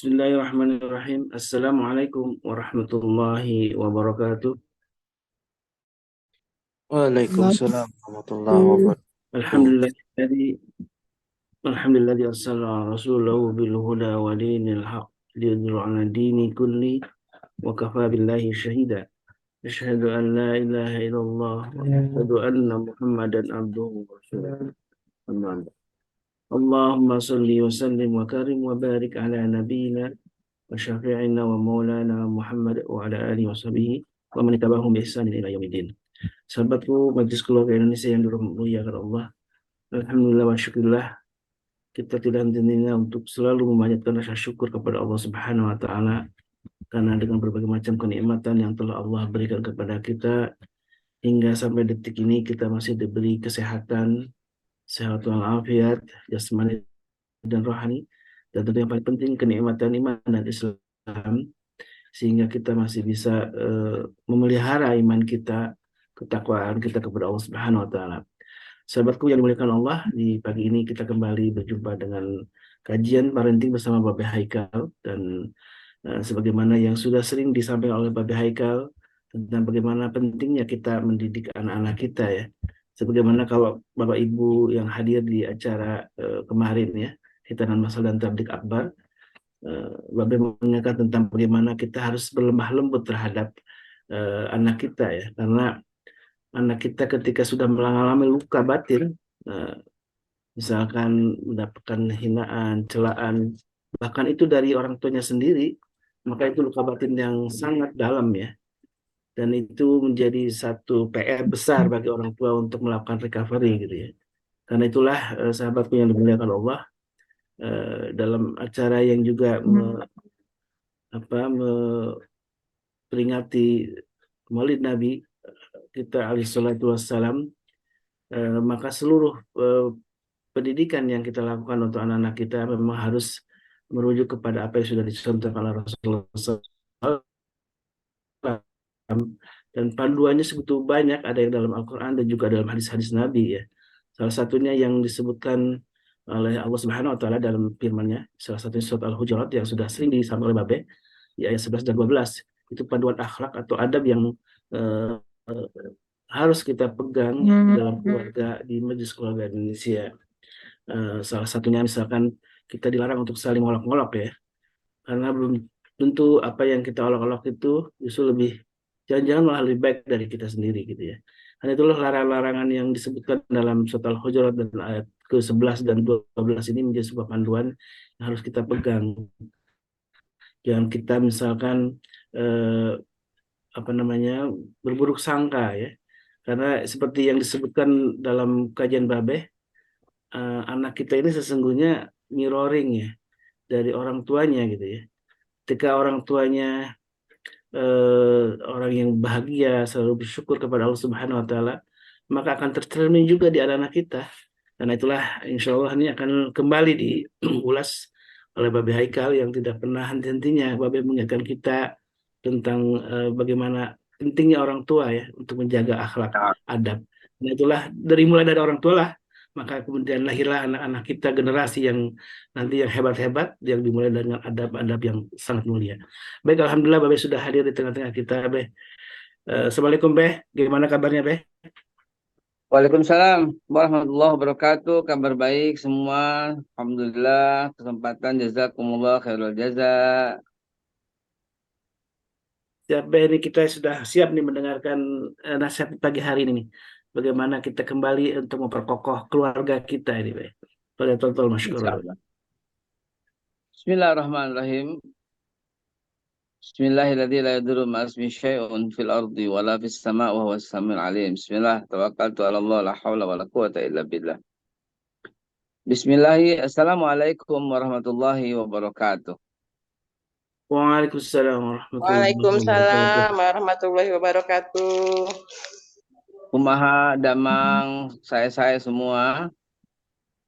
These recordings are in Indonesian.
Bismillahirrahmanirrahim. Assalamualaikum warahmatullahi wabarakatuh. Waalaikumsalam warahmatullahi wabarakatuh. Alhamdulillahilladzi Alhamdulilladzi arsala rasulahu bil huda wa dinil haq liyudhhirahu 'ala dini kulli wa kafa billahi shahida. Asyhadu an la ilaha illallah wa asyhadu anna Muhammadan abduhu wa rasuluh. Amma ba'd. Allahumma salli wa sallim wa karim wa barik ala nabiyyina wa syafi'ina wa maulana Muhammad wa ala alihi wa sahbihi wa man ittaba'ahum bi ihsanin ila yaumiddin. Sahabatku, Majelis Keluarga Indonesia yang dimuliakan Allah. Alhamdulillah wa syukurillah, kita tidak henti-hentinya untuk selalu memanjatkan rasa syukur kepada Allah Subhanahu wa taala karena dengan berbagai macam kenikmatan yang telah Allah berikan kepada kita hingga sampai detik ini kita masih diberi kesehatan, sehat walafiat, jasmani dan rohani, dan tentu yang paling penting kenikmatan iman dan Islam sehingga kita masih bisa memelihara iman kita, ketakwaan kita kepada Allah Subhanahu wa taala. Sahabatku yang dimuliakan Allah, di pagi ini kita kembali berjumpa dengan kajian parenting bersama Babe Haikal, dan sebagaimana yang sudah sering disampaikan oleh Babe Haikal tentang bagaimana pentingnya kita mendidik anak-anak kita ya. Sebagaimana kalau Bapak Ibu yang hadir di acara kemarin ya, Hitanan Masal dan Tablik Akbar, Babe mengingatkan tentang bagaimana kita harus berlemah lembut terhadap anak kita ya, karena anak kita ketika sudah mengalami luka batin, eh, misalkan mendapatkan hinaan, celaan, bahkan itu dari orang tuanya sendiri, maka itu luka batin yang sangat dalam ya. Dan itu menjadi satu PR besar bagi orang tua untuk melakukan recovery gitu ya. Karena itulah sahabatku yang dimuliakan Allah, dalam acara yang juga memperingati Maulid Nabi kita alaihi salatu wassalam, maka seluruh pendidikan yang kita lakukan untuk anak-anak kita memang harus merujuk kepada apa yang sudah dicontohkan oleh Rasulullah SAW, dan panduannya sebetulnya banyak, ada yang dalam Al-Quran dan juga dalam hadis-hadis Nabi ya. Salah satunya yang disebutkan oleh Allah Subhanahu wa taala dalam firman-Nya, salah satunya surat Al-Hujurat yang sudah sering disampaikan oleh Babe di ayat 11 dan 12. Itu panduan akhlak atau adab yang eh, eh, harus kita pegang dalam keluarga, di Majelis Keluarga Indonesia. Salah satunya misalkan kita dilarang untuk saling ngolok-ngolok ya, karena belum tentu apa yang kita olok-olok itu justru lebih, jangan-jangan malah lebih baik dari kita sendiri gitu ya. Karena itulah larangan-larangan yang disebutkan dalam surat Al-Hujurat dan ayat ke-11 dan 12 ini menjadi sebuah panduan yang harus kita pegang. Jangan kita misalkan eh, apa namanya, berburuk sangka ya. Karena seperti yang disebutkan dalam kajian Babeh, anak kita ini sesungguhnya mirroring ya dari orang tuanya gitu ya. Ketika orang tuanya orang yang bahagia, selalu bersyukur kepada Allah Subhanahu wa taala, maka akan tercermin juga di anak-anak kita. Karena itulah insya Allah ini akan kembali diulas oleh Babe Haikal yang tidak pernah henti-hentinya Babe mengingatkan kita tentang bagaimana pentingnya orang tua ya untuk menjaga akhlak, adab. Nah itulah mulai dari orang tua lah, maka kemudian lahirlah anak-anak kita, generasi yang nanti yang hebat-hebat, yang dimulai dengan adab-adab yang sangat mulia. Baik, Alhamdulillah Babe sudah hadir di tengah-tengah kita, Be. Assalamualaikum, Be. Gimana kabarnya, Be? Waalaikumsalam warahmatullahi wabarakatuh. Kabar baik semua. Alhamdulillah. Kesempatan jazakumullah khairul jaza. Siap, Be. Ini kita sudah siap nih mendengarkan nasihat pagi hari ini nih. Bagaimana kita kembali untuk memperkokoh keluarga kita ini, Be. Pada total masykur. Insyaallah. Bismillahirrahmanirrahim. Bismillahirrahmanirrahim. La yadurru ma'asmi syai'un fil ardi wala fis sama' wa huwas samiul alim. Bismillah. Tawakkaltu 'ala Allah la haula wala quwata illa billah. Bismillahirrahmanirrahim. Assalamualaikum warahmatullahi wabarakatuh. Waalaikumsalam warahmatullahi wabarakatuh. Waalaikumsalam warahmatullahi wabarakatuh. Kumaha damang saya semua.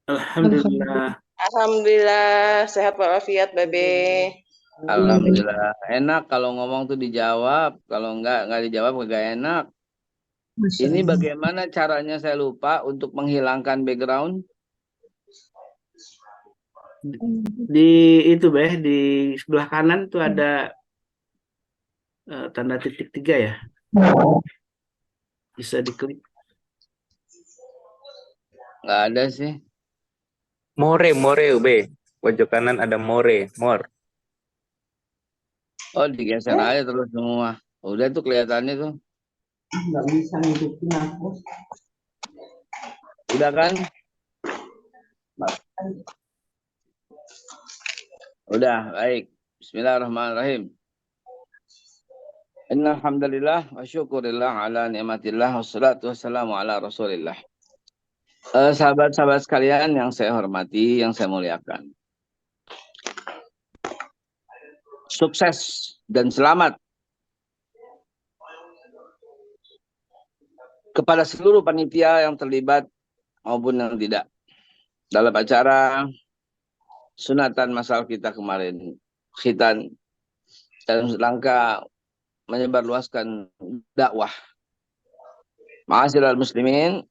Alhamdulillah. Alhamdulillah sehat walafiat, Babe. Alhamdulillah. Enak kalau ngomong tuh dijawab. Kalau enggak dijawab enggak enak. Ini bagaimana caranya saya lupa untuk menghilangkan background? Di itu di sebelah kanan tuh ada tanda titik 3 ya. Bisa diklik. Nggak ada sih. More, Ube. Pojok kanan ada more. Oh, digeser aja terus semua. Udah tuh kelihatannya tuh. Nggak bisa ngikutin aku. Udah kan? Udah, baik. Bismillahirrahmanirrahim. Innal hamdalillah wa syukurillah ala ni'matillah wassalatu wassalamu ala Rasulillah. Sahabat-sahabat sekalian yang saya hormati, yang saya muliakan. Sukses dan selamat kepada seluruh panitia yang terlibat maupun yang tidak dalam acara sunatan masal kita kemarin, khitan, dalam rangka menyebarluaskan dakwah. Ma'asyiral muslimin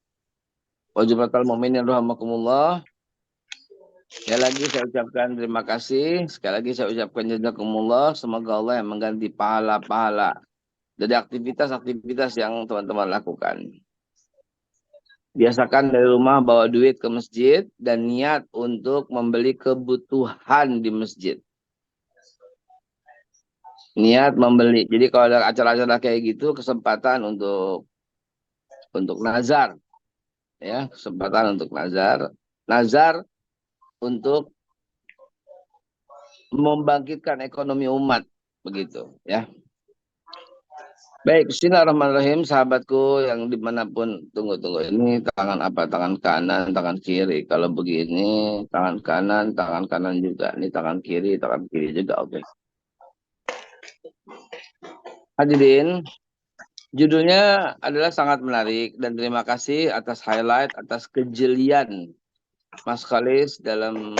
wa jumlatal mu'minin rahimakumullah. Sekali lagi saya ucapkan terima kasih. Sekali lagi saya ucapkan jazakumullah. Semoga Allah yang mengganti pahala-pahala dari aktivitas-aktivitas yang teman-teman lakukan. Biasakan dari rumah bawa duit ke masjid dan niat untuk membeli kebutuhan di masjid. Niat membeli. Jadi kalau ada acara-acara kayak gitu, kesempatan untuk nazar. Ya, kesempatan untuk nazar. Nazar untuk membangkitkan ekonomi umat, begitu ya. Baik, bismillahirrahmanirrahim, sahabatku yang dimanapun, tunggu ini tangan apa, tangan kanan, tangan kiri. Kalau begini tangan kanan juga, ini tangan kiri juga, oke. Hadirin, judulnya adalah sangat menarik dan terima kasih atas highlight, atas kejelian Mas Khalis dalam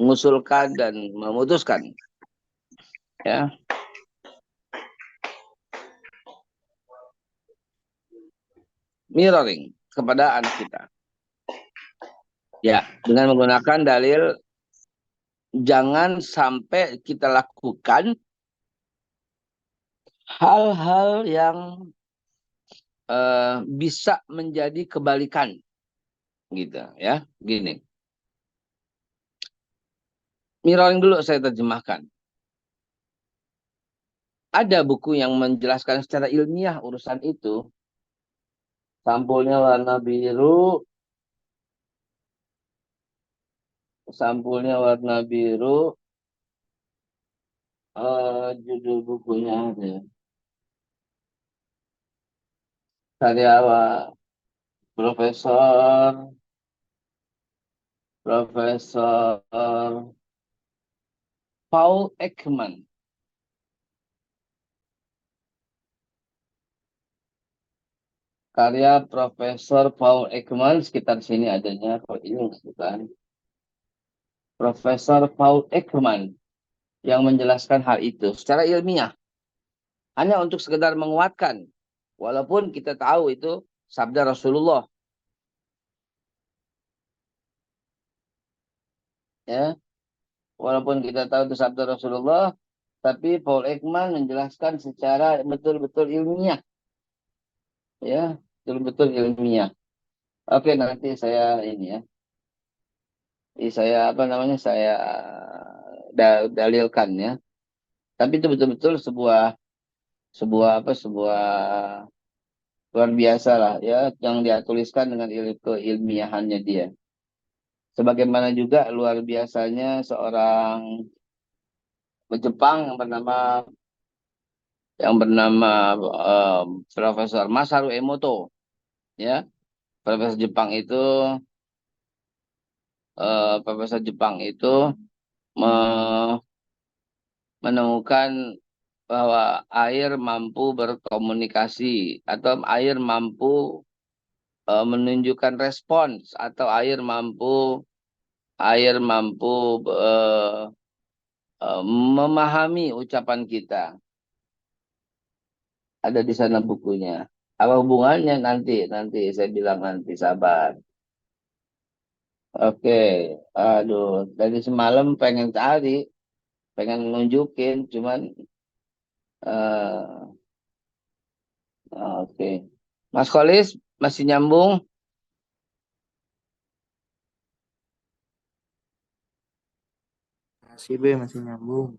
mengusulkan dan memutuskan, ya, mirroring kepada anak kita, ya, dengan menggunakan dalil jangan sampai kita lakukan hal-hal yang bisa menjadi kebalikan, gitu ya. Gini, mirroring dulu saya terjemahkan. Ada buku yang menjelaskan secara ilmiah urusan itu. Sampulnya warna biru. Judul bukunya ada. Karya Profesor Paul Ekman. Karya Profesor Paul Ekman, sekitar sini adanya, kalau ini bukan. Profesor Paul Ekman yang menjelaskan hal itu secara ilmiah. Hanya untuk sekedar menguatkan. Walaupun kita tahu itu sabda Rasulullah. Ya. Walaupun kita tahu itu sabda Rasulullah, tapi Paul Ekman menjelaskan secara betul-betul ilmiah. Ya, betul-betul ilmiah. Oke, nanti saya ini ya. Saya dalilkan ya. Tapi itu betul-betul sebuah luar biasa lah ya, yang dia tuliskan dengan keilmiahannya dia. Sebagaimana juga luar biasanya seorang Jepang yang bernama Profesor Masaru Emoto, ya. Profesor Jepang itu menemukan bahwa air mampu berkomunikasi atau air mampu menunjukkan respons atau air mampu memahami ucapan kita. Ada di sana bukunya. Apa hubungannya nanti saya bilang nanti, sabar. Oke, aduh, dari semalam pengen cari, pengen nunjukin, cuman eh oke. Mas Kolis masih nyambung? Masih B, masih nyambung.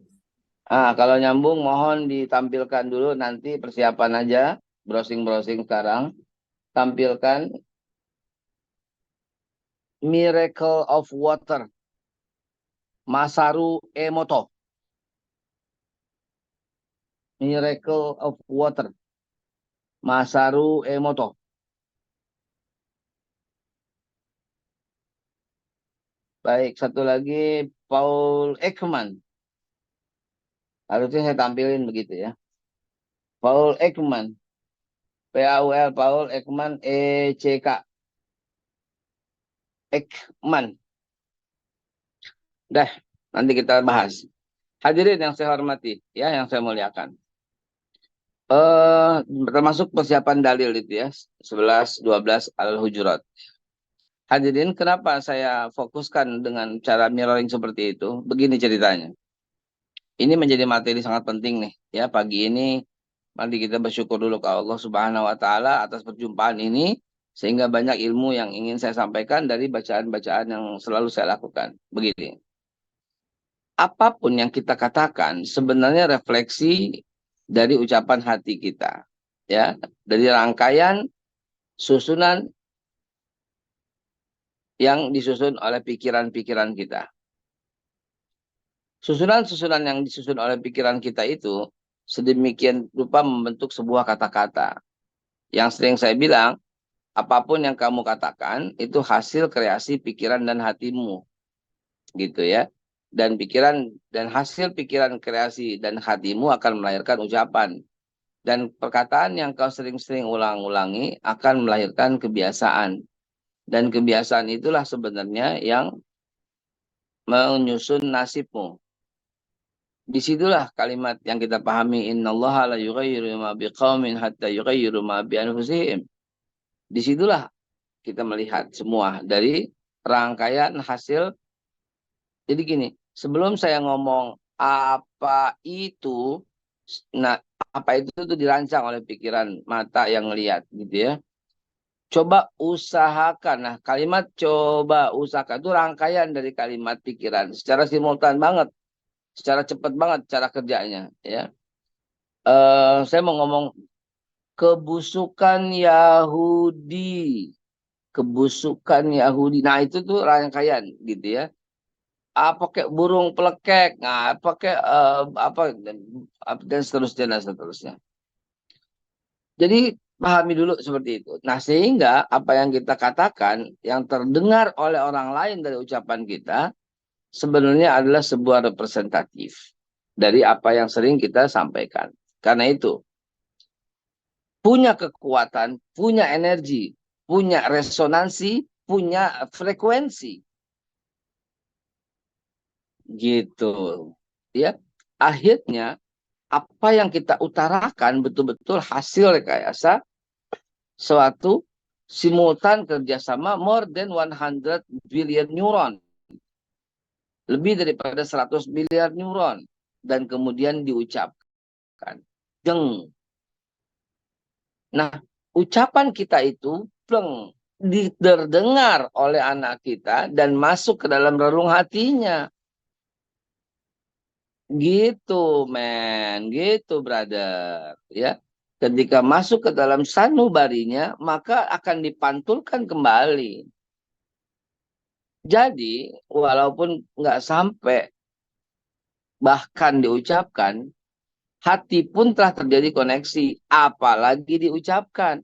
Kalau nyambung mohon ditampilkan dulu nanti persiapan aja, browsing-browsing sekarang. Tampilkan Miracle of Water, Masaru Emoto. Miracle of Water, Masaru Emoto. Baik, satu lagi Paul Ekman. Harusnya saya tampilin begitu ya. Paul Ekman. Paul Paul Ekman ECK. Ekman. Dah, nanti kita bahas. Hadirin yang saya hormati, ya, yang saya muliakan. Termasuk persiapan dalil itu ya, 11, 12 Al-Hujurat. Hadirin, kenapa saya fokuskan dengan cara mirroring seperti itu? Begini ceritanya. Ini menjadi materi sangat penting nih, ya, pagi ini. Mari kita bersyukur dulu ke Allah Subhanahu wa taala atas perjumpaan ini sehingga banyak ilmu yang ingin saya sampaikan dari bacaan-bacaan yang selalu saya lakukan. Begini. Apapun yang kita katakan sebenarnya refleksi dari ucapan hati kita, ya, dari rangkaian susunan yang disusun oleh pikiran-pikiran kita. Susunan-susunan yang disusun oleh pikiran kita itu sedemikian rupa membentuk sebuah kata-kata. Yang sering saya bilang, apapun yang kamu katakan itu hasil kreasi pikiran dan hatimu, gitu ya. Dan pikiran dan hasil pikiran kreasi dan hatimu akan melahirkan ucapan. Dan perkataan yang kau sering-sering ulang-ulangi akan melahirkan kebiasaan. Dan kebiasaan itulah sebenarnya yang menyusun nasibmu. Disitulah kalimat yang kita pahami, innallaha la yughayyiru ma biqaumin hatta yughayyiru ma bi anfusihim. Disitulah kita melihat semua dari rangkaian hasil. Jadi gini, sebelum saya ngomong apa itu, nah apa itu tuh dirancang oleh pikiran mata yang ngelihat gitu ya. Coba usahakan. Nah, kalimat coba usahakan itu rangkaian dari kalimat pikiran secara simultan banget, secara cepat banget cara kerjanya ya. Saya mau ngomong kebusukan Yahudi. Kebusukan Yahudi. Nah, itu tuh rangkaian gitu ya. Pakai burung pelekek, nah pakai apa dan seterusnya dan seterusnya. Jadi pahami dulu seperti itu. Nah, sehingga apa yang kita katakan yang terdengar oleh orang lain dari ucapan kita sebenarnya adalah sebuah representatif dari apa yang sering kita sampaikan. Karena itu punya kekuatan, punya energi, punya resonansi, punya frekuensi. Gitu. Ya. Akhirnya apa yang kita utarakan betul-betul hasil rekayasa suatu simultan kerjasama more than 100 billion neuron. Lebih daripada 100 miliar neuron. Dan kemudian diucapkan. Jeng. Nah, ucapan kita itu pleng, terdengar oleh anak kita dan masuk ke dalam relung hatinya. Gitu, men. Gitu, brother. Ya. Ketika masuk ke dalam sanubarinya, maka akan dipantulkan kembali. Jadi, walaupun nggak sampai bahkan diucapkan, hati pun telah terjadi koneksi. Apalagi diucapkan.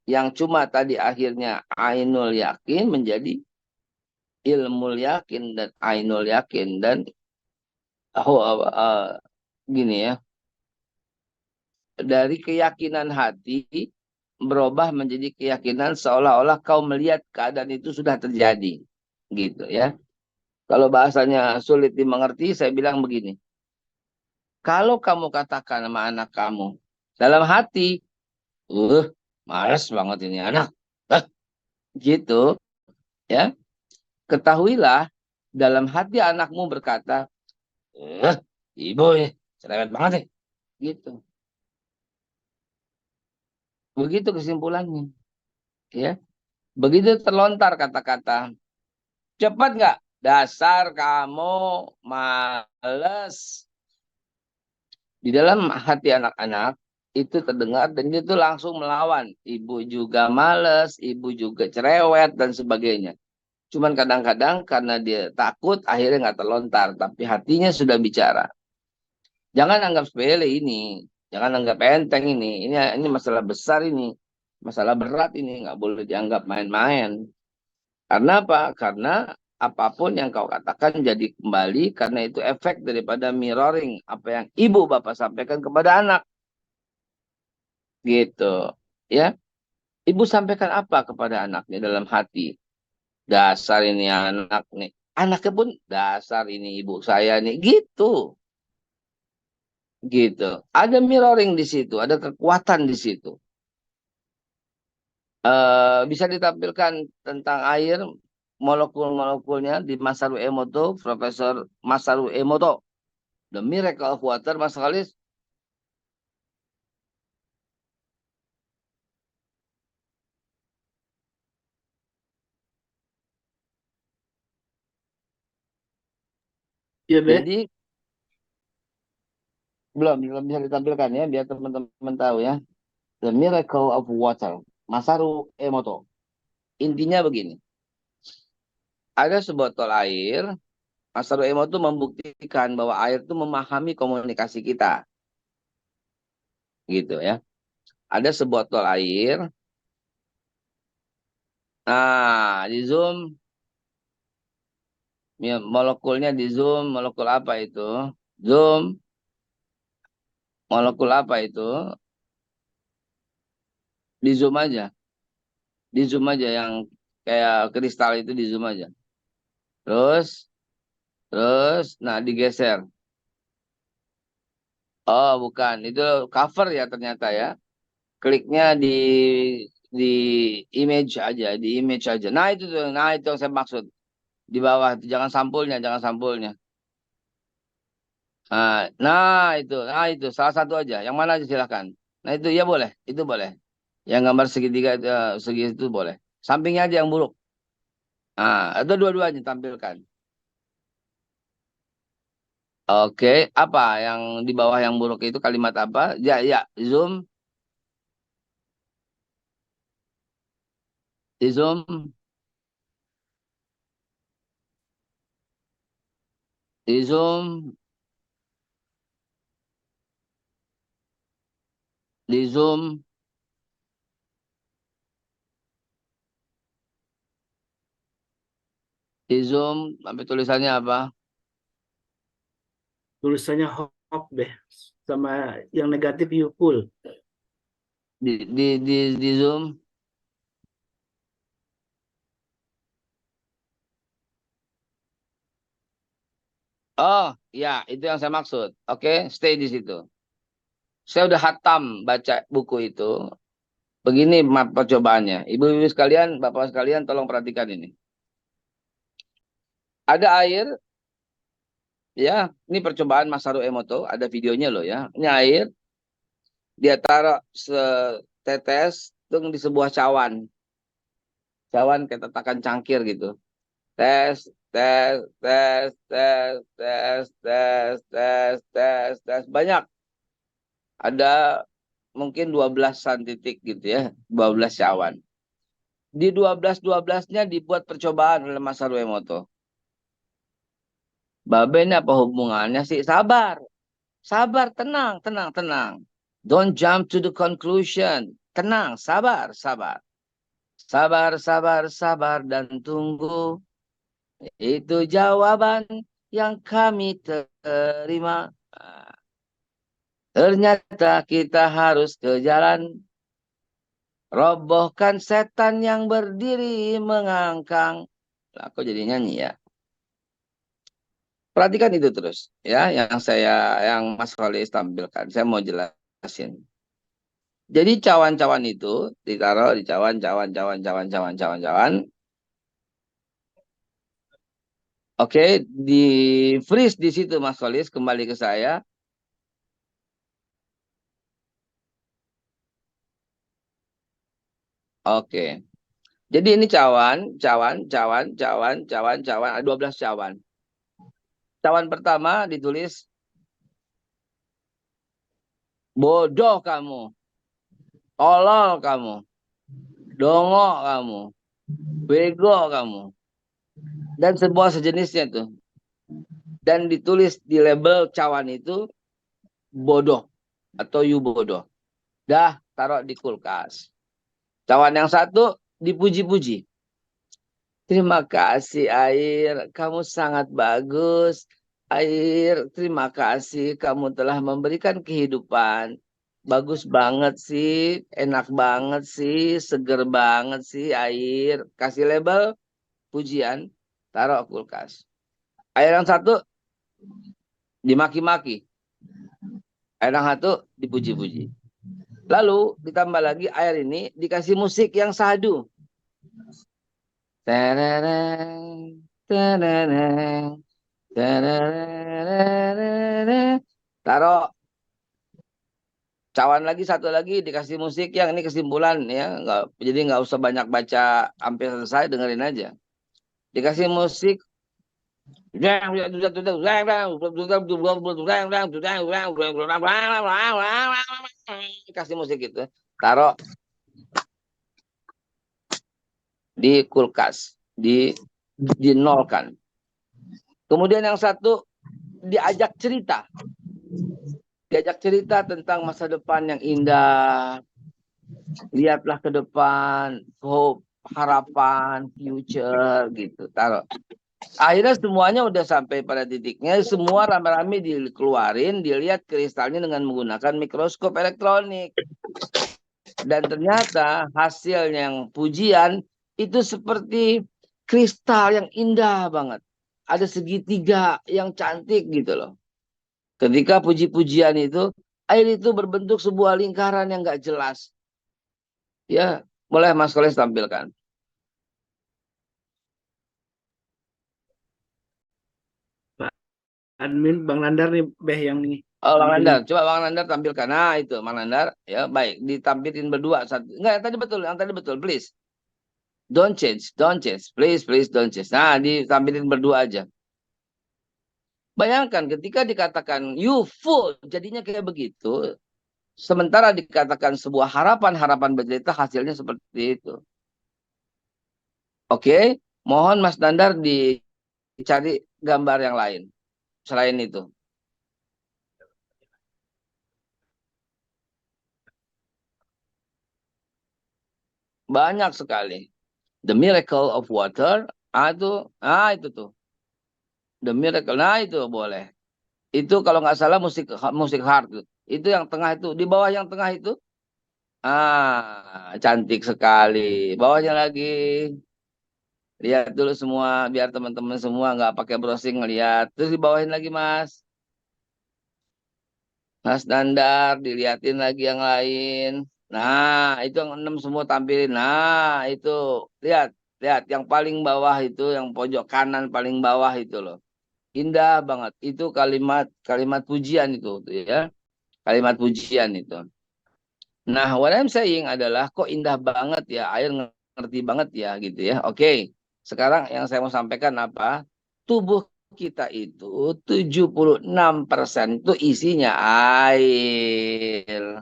Yang cuma tadi akhirnya ainul yakin menjadi ilmu yakin dan ainul yakin. Dan gini ya, dari keyakinan hati berubah menjadi keyakinan seolah-olah kau melihat keadaan itu sudah terjadi. Gitu ya. Kalau bahasanya sulit dimengerti, saya bilang begini. Kalau kamu katakan sama anak kamu, dalam hati, males banget ini anak. Gitu ya. ketahuilah dalam hati anakmu berkata, ibu ya, cerewet banget ya. Gitu. Begitu kesimpulannya. Ya. Begitu terlontar kata-kata, cepat nggak? Dasar kamu males. Di dalam hati anak-anak itu terdengar dan itu langsung melawan. Ibu juga males, ibu juga cerewet dan sebagainya. Cuman kadang-kadang karena dia takut akhirnya nggak terlontar, tapi hatinya sudah bicara. Jangan anggap sepele ini, jangan anggap enteng ini. Ini masalah besar ini, masalah berat ini, nggak boleh dianggap main-main. Karena apa? Karena apapun yang kau katakan jadi kembali karena itu efek daripada mirroring apa yang ibu bapak sampaikan kepada anak. Gitu. Ya, ibu sampaikan apa kepada anaknya dalam hati? Dasar ini anak nih. Anaknya pun dasar ini ibu saya nih. Gitu. Gitu. Ada mirroring di situ, ada kekuatan di situ. Bisa ditampilkan tentang air molekul-molekulnya di Masaru Emoto, Profesor Masaru Emoto. The Miracle of Water, Mas Khalis. Ya, Be. Jadi belum bisa ditampilkan ya, biar teman-teman tahu ya. The Miracle of Water, Masaru Emoto. Intinya begini, ada sebotol air, Masaru Emoto membuktikan bahwa air itu memahami komunikasi kita. Gitu ya. Ada sebotol air, nah di zoom, molekulnya di zoom, molekul apa itu? Zoom, molekul apa itu? Di zoom aja. Di zoom aja yang kayak kristal itu di zoom aja. Terus, nah digeser. Oh, bukan. Itu cover ya ternyata ya. Kliknya di image aja, di image aja. Nah itu yang saya maksud. Di bawah, jangan sampulnya, jangan sampulnya. Nah itu salah satu aja. Yang mana aja silahkan. Nah itu ya boleh, itu boleh. Yang gambar segitiga segi itu boleh. Sampingnya aja yang buruk. Atau dua-duanya tampilkan. Oke, apa yang di bawah yang buruk itu kalimat apa? Ya, ya, zoom, di zoom, di zoom, di zoom. Di zoom, sampai tulisannya apa? Tulisannya hop, Be. Sama yang negatif you full. Di zoom. Oh, ya, itu yang saya maksud. Oke, stay di situ. Saya udah hatam baca buku itu. Begini percobaannya. Ibu-ibu sekalian, bapak sekalian, tolong perhatikan ini. Ada air, ya, ini percobaan Masaru Emoto, ada videonya loh ya. Ini air, dia taruh setetes di sebuah cawan. Cawan kayak tatakan cangkir gitu. Tes, tes, tes, tes, tes, tes, tes, tes, tes. Banyak. Ada mungkin 12-an titik gitu ya. 12 cawan. Di 12-12-nya dibuat percobaan oleh Masaru Emoto. Babe ini apa hubungannya sih? Sabar. Sabar, tenang, tenang, tenang. Don't jump to the conclusion. Tenang, sabar, sabar. Sabar, sabar, sabar, dan tunggu. Itu jawaban yang kami terima. Ternyata kita harus ke jalan. Robohkan setan yang berdiri mengangkang. Lah, aku jadi nyanyi ya. Perhatikan itu terus. Ya, yang Mas Kholis tampilkan. Saya mau jelasin. Jadi cawan-cawan itu ditaruh di cawan. Oke, di freeze di situ Mas Kolis, kembali ke saya. Oke. Jadi ini cawan, ada 12 cawan. Cawan pertama ditulis bodoh kamu, tolol kamu, dongok kamu, bego kamu, dan sebuah sejenisnya tuh. Dan ditulis di label cawan itu bodoh atau you bodoh. Dah taruh di kulkas. Cawan yang satu dipuji-puji. Terima kasih air, kamu sangat bagus. Air, terima kasih kamu telah memberikan kehidupan. Bagus banget sih, enak banget sih, seger banget sih air. Kasih label pujian, taruh kulkas. Air yang satu dimaki-maki. Air yang satu dipuji-puji. Lalu ditambah lagi air ini dikasih musik yang sahdu. Terereng, terereng, terereng. Taruh cawan lagi satu lagi dikasih musik yang ini kesimpulan ya, jadi nggak usah banyak baca sampai selesai, dengerin aja. Dikasih musik kasih musik itu, taruh di kulkas, dinolkan. Kemudian yang satu diajak cerita tentang masa depan yang indah. Lihatlah ke depan, hope, harapan, future gitu. Taruh. Akhirnya semuanya udah sampai pada titiknya, semua rame-rame dikeluarin, dilihat kristalnya dengan menggunakan mikroskop elektronik. Dan ternyata hasil yang pujian itu seperti kristal yang indah banget. Ada segitiga yang cantik gitu loh. Ketika puji-pujian itu, air itu berbentuk sebuah lingkaran yang nggak jelas. Ya, boleh Mas Koles tampilkan. Admin Bang Nandar nih, yang ini. Oh, Bang Nandar, coba Bang Nandar tampilkan. Nah, itu Bang Nandar, ya baik, ditampilin berdua satu. Enggak, yang tadi betul, please. Don't change, please don't change. Nah, ditampilin berdua aja. Bayangkan ketika dikatakan you full, jadinya kayak begitu. Sementara dikatakan sebuah harapan bercerita, hasilnya seperti itu. Oke, mohon Mas Nandar dicari gambar yang lain selain itu. Banyak sekali. The Miracle of Water, itu tuh. The Miracle, nah itu boleh. Itu kalau nggak salah musik hard tuh. Itu yang tengah itu, di bawah yang tengah itu, cantik sekali. Bawahnya lagi, lihat dulu semua, biar teman-teman semua nggak pakai browsing ngeliat. Terus di bawahin lagi Mas. Mas Dandar, diliatin lagi yang lain. Nah, itu yang 6 semua tampilin. Nah, itu lihat, yang paling bawah itu, yang pojok kanan paling bawah itu loh. Indah banget. Itu kalimat pujian itu ya. Kalimat pujian itu. Nah, what I'm saying adalah kok indah banget ya, air ngerti banget ya gitu ya. Oke. Sekarang yang saya mau sampaikan apa? Tubuh kita itu 76% itu isinya air.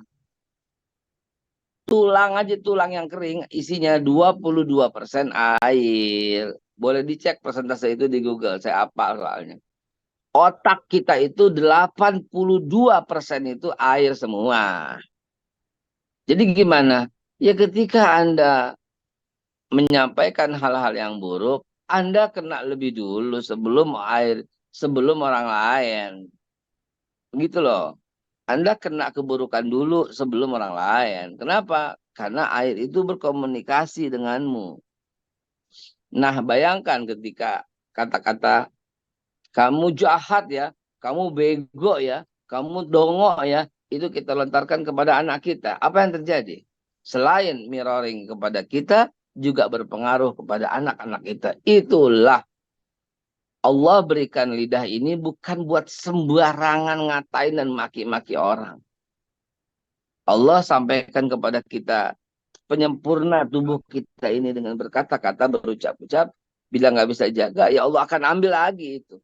Tulang aja, tulang yang kering isinya 22% air. Boleh dicek persentase itu di Google, saya hafal soalnya. Otak kita itu 82% itu air semua. Jadi gimana? Ya ketika Anda menyampaikan hal-hal yang buruk, Anda kena lebih dulu sebelum orang lain. Begitu loh. Anda kena keburukan dulu sebelum orang lain. Kenapa? Karena air itu berkomunikasi denganmu. Nah, bayangkan ketika kata-kata kamu jahat ya, kamu bego ya, kamu dongok ya, itu kita lontarkan kepada anak kita. Apa yang terjadi? Selain mirroring kepada kita, juga berpengaruh kepada anak-anak kita. Itulah Allah berikan lidah ini bukan buat sembarangan ngatain dan maki-maki orang. Allah sampaikan kepada kita penyempurna tubuh kita ini dengan berkata-kata, berucap-ucap. Bila nggak bisa jaga, ya Allah akan ambil lagi itu.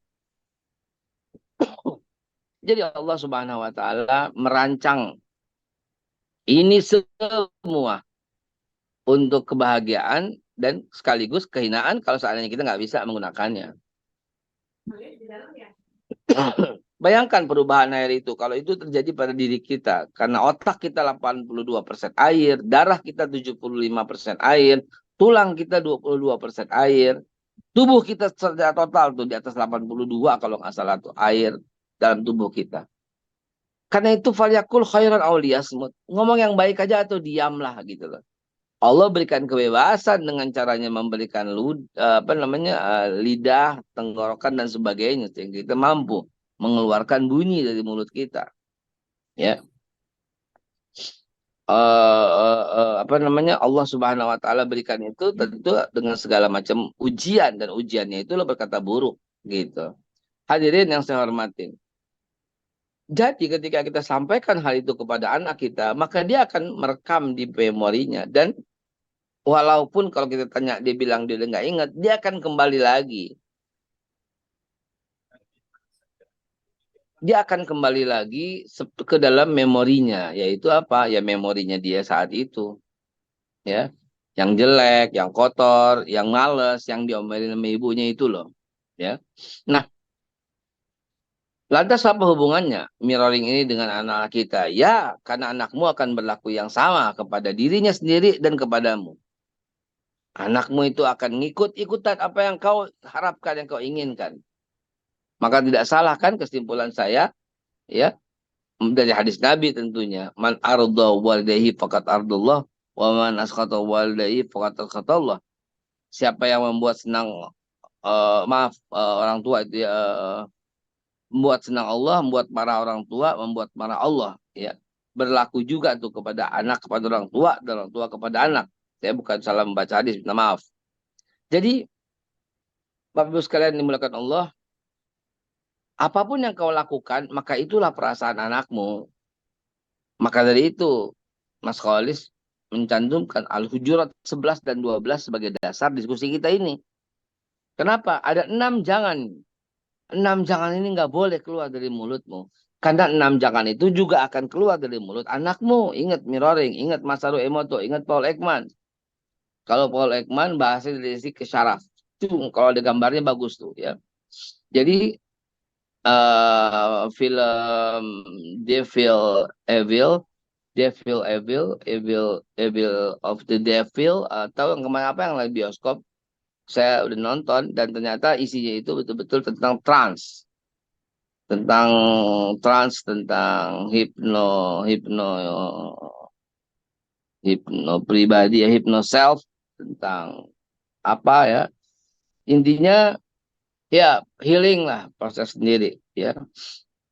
Jadi Allah Subhanahu wa Ta'ala merancang ini semua untuk kebahagiaan dan sekaligus kehinaan kalau seandainya kita nggak bisa menggunakannya. Bayangkan perubahan air itu. Kalau itu terjadi pada diri kita. Karena otak kita 82% air. Darah kita 75% air. Tulang kita 22% air. Tubuh kita secara total tuh di atas 82 kalau nggak salah tuh air dalam tubuh kita. Karena itu falyakul khairan auliyasmut. Ngomong yang baik aja atau diamlah gitu loh. Allah berikan kebebasan dengan caranya memberikan lidah, tenggorokan dan sebagainya sehingga kita mampu mengeluarkan bunyi dari mulut kita. Ya. Allah Subhanahu wa Ta'ala berikan itu tentu dengan segala macam ujian, dan ujiannya itu berkata buruk gitu. Hadirin yang saya hormatin. Jadi ketika kita sampaikan hal itu kepada anak kita, maka dia akan merekam di memorinya, dan walaupun kalau kita tanya dia bilang dia udah nggak ingat, dia akan kembali lagi. Dia akan kembali lagi ke dalam memorinya, yaitu apa? Ya memorinya dia saat itu. Ya, yang jelek, yang kotor, yang males, yang diomelin sama ibunya itu loh. Ya. Nah, lantas apa hubungannya mirroring ini dengan anak kita? Ya, karena anakmu akan berlaku yang sama kepada dirinya sendiri dan kepadamu. Anakmu itu akan ngikut-ikutan apa yang kau harapkan, yang kau inginkan. Maka tidak salah kan kesimpulan saya, ya, dari hadis Nabi tentunya. Man arda walidayhi faqad ardullah, wa man asqata walidayhi faqad asqatallah. Siapa yang membuat senang orang tua itu ya, membuat senang Allah, membuat marah orang tua, membuat marah Allah, ya. Berlaku juga tuh kepada anak kepada orang tua, dan orang tua kepada anak. Saya bukan salah membaca hadis, minta maaf. Jadi Bapak Ibu sekalian dimuliakan Allah, apapun yang kau lakukan, maka itulah perasaan anakmu. Maka dari itu, Mas Khalis mencantumkan Al-Hujurat 11 dan 12 sebagai dasar diskusi kita ini. Kenapa? Ada 6 jangan. 6 jangan ini nggak boleh keluar dari mulutmu. Karena 6 jangan itu juga akan keluar dari mulut anakmu. Ingat mirroring, ingat Masaru Emoto, ingat Paul Ekman. Kalau Paul Ekman bahasa dari si kesyaraf. Itu kalau ada gambarnya bagus tuh ya. Jadi film Evil of the Devil, atau yang kemana apa yang lagi bioskop, saya udah nonton dan ternyata isinya itu betul-betul tentang tentang hipno pribadi ya, hipno self, tentang apa ya, intinya ya healing lah proses sendiri ya.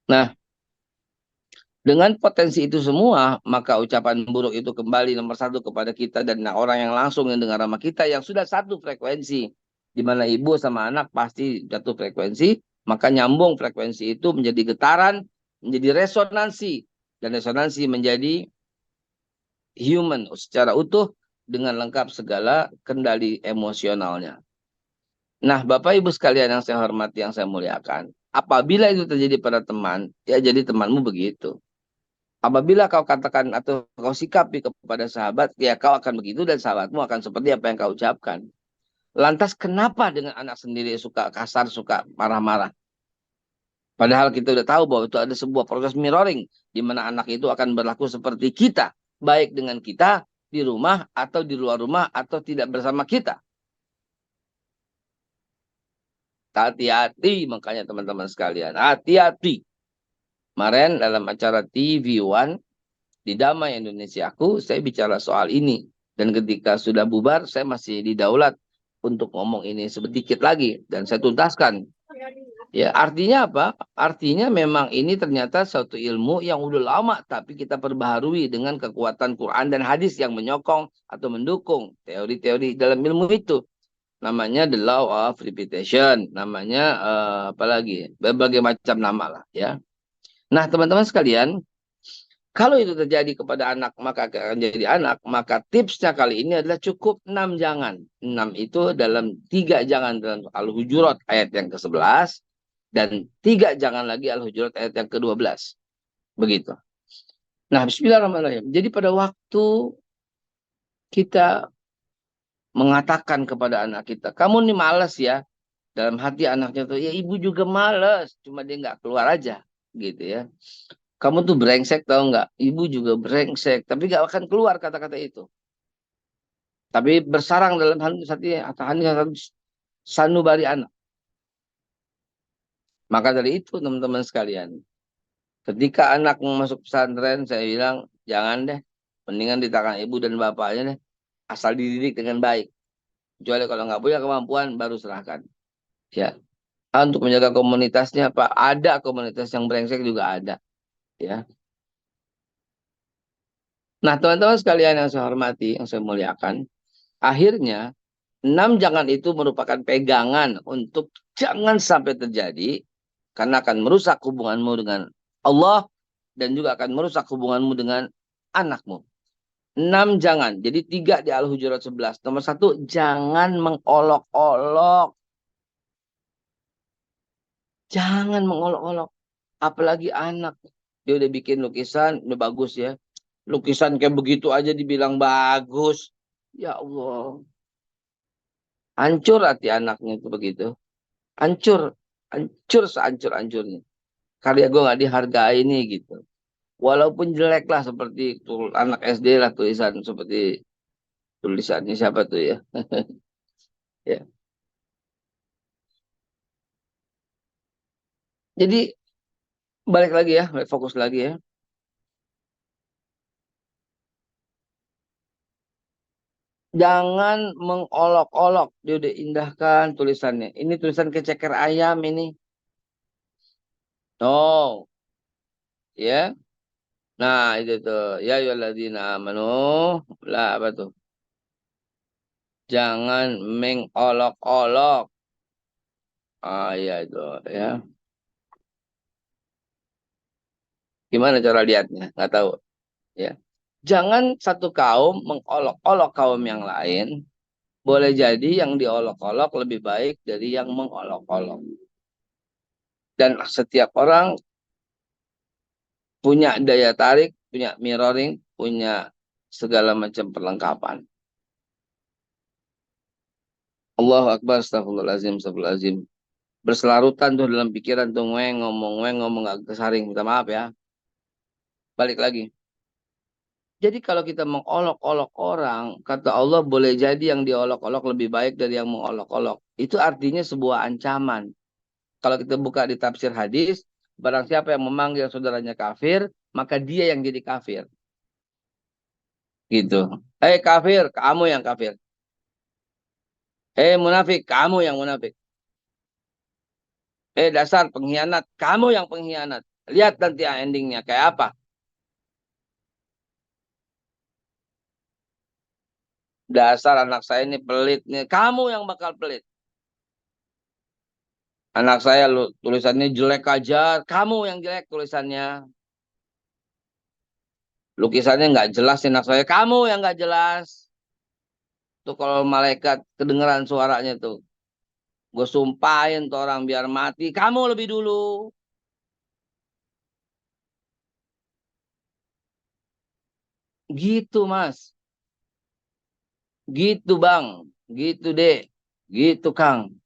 Nah, dengan potensi itu semua, maka ucapan buruk itu kembali nomor 1 kepada kita dan orang yang langsung yang dengar sama kita yang sudah satu frekuensi, di mana ibu sama anak pasti satu frekuensi, maka nyambung frekuensi itu menjadi getaran, menjadi resonansi, dan resonansi menjadi human secara utuh dengan lengkap segala kendali emosionalnya. Nah, Bapak Ibu sekalian yang saya hormati, yang saya muliakan, apabila itu terjadi pada teman, ya jadi temanmu begitu. Apabila kau katakan atau kau sikapi kepada sahabat, ya kau akan begitu dan sahabatmu akan seperti apa yang kau ucapkan. Lantas kenapa dengan anak sendiri suka kasar, suka marah-marah? Padahal kita udah tahu bahwa itu ada sebuah proses mirroring, di mana anak itu akan berlaku seperti kita, baik dengan kita di rumah atau di luar rumah atau tidak bersama kita. Hati-hati, makanya teman-teman sekalian, hati-hati. Kemarin dalam acara TV One di Damai Indonesiaku, saya bicara soal ini. Dan ketika sudah bubar, saya masih didaulat untuk ngomong ini sedikit lagi. Dan saya tuntaskan. Ya, artinya apa? Artinya memang ini ternyata suatu ilmu yang udah lama, tapi kita perbaharui dengan kekuatan Quran dan hadis yang menyokong atau mendukung teori-teori dalam ilmu itu. Namanya the law of repetition. Namanya apa lagi? Berbagai macam nama lah ya. Nah, teman-teman sekalian, kalau itu terjadi kepada anak, maka akan jadi anak. Maka tipsnya kali ini adalah cukup 6 jangan. 6 itu dalam 3 jangan dalam Al-Hujurat ayat yang ke-11. Dan 3 jangan lagi Al-Hujurat ayat yang ke-12. Begitu. Nah, bismillahirrahmanirrahim. Jadi pada waktu kita mengatakan kepada anak kita, kamu nih males ya. Dalam hati anaknya tuh, ya ibu juga males. Cuma dia nggak keluar aja. Gitu ya. Kamu tuh brengsek tahu nggak? Ibu juga brengsek. Tapi nggak akan keluar kata-kata itu. Tapi bersarang dalam hati sanubari anak. Maka dari itu teman-teman sekalian. Ketika anak mau masuk pesantren, saya bilang, jangan deh. Mendingan di tangan ibu dan bapaknya deh. Asal dididik dengan baik. Kecuali kalau nggak punya kemampuan, baru serahkan. Ya. Untuk menjaga komunitasnya, Pak, ada komunitas yang brengsek juga ada. Ya. Nah, teman-teman sekalian yang saya hormati, yang saya muliakan, akhirnya 6 jangan itu merupakan pegangan untuk jangan sampai terjadi, karena akan merusak hubunganmu dengan Allah dan juga akan merusak hubunganmu dengan anakmu. 6 jangan. Jadi 3 di Al-Hujurat 11. Nomor 1, jangan mengolok-olok. Jangan mengolok-olok. Apalagi anak. Dia udah bikin lukisan, udah bagus ya. Lukisan kayak begitu aja dibilang bagus. Ya Allah. Hancur hati anaknya itu begitu. Hancur. Hancur sehancur-hancurnya. Karya gue gak dihargai nih gitu. Walaupun jelek lah seperti anak SD lah tulisan. Seperti tulisannya siapa tuh ya. Ya. Jadi balik lagi ya. Balik fokus lagi ya. Jangan mengolok-olok. Dia udah indahkan tulisannya. Ini tulisan keceker ayam ini. No. Ya. Nah itu tuh. Ya ayyuhalladzina amanu. Lah apa tuh. Jangan mengolok-olok. Ah ya itu ya. Gimana cara lihatnya? Nggak tahu. Ya. Jangan satu kaum mengolok-olok kaum yang lain. Boleh jadi yang diolok-olok lebih baik dari yang mengolok-olok. Dan setiap orang punya daya tarik, punya mirroring, punya segala macam perlengkapan. Allahu Akbar, astagfirullahaladzim, astagfirullahaladzim. Berselarutan tuh dalam pikiran tuh ngomong gak kesaring. Minta maaf ya. Balik lagi. Jadi kalau kita mengolok-olok orang, kata Allah boleh jadi yang diolok-olok lebih baik dari yang mengolok-olok. Itu artinya sebuah ancaman. Kalau kita buka di tafsir hadis, barang siapa yang memanggil saudaranya kafir, maka dia yang jadi kafir. Gitu. Hei kafir, kamu yang kafir. Hei munafik, kamu yang munafik. Dasar pengkhianat, kamu yang pengkhianat. Lihat nanti endingnya kayak apa. Dasar anak saya ini pelit nih. Kamu yang bakal pelit. Anak saya tulisannya jelek aja. Kamu yang jelek tulisannya. Lukisannya nggak jelas anak saya. Kamu yang nggak jelas. Tuh kalau malaikat kedengeran suaranya tuh. Gue sumpahin tuh orang biar mati. Kamu lebih dulu. Gitu mas. Gitu bang. Gitu deh. Gitu kang.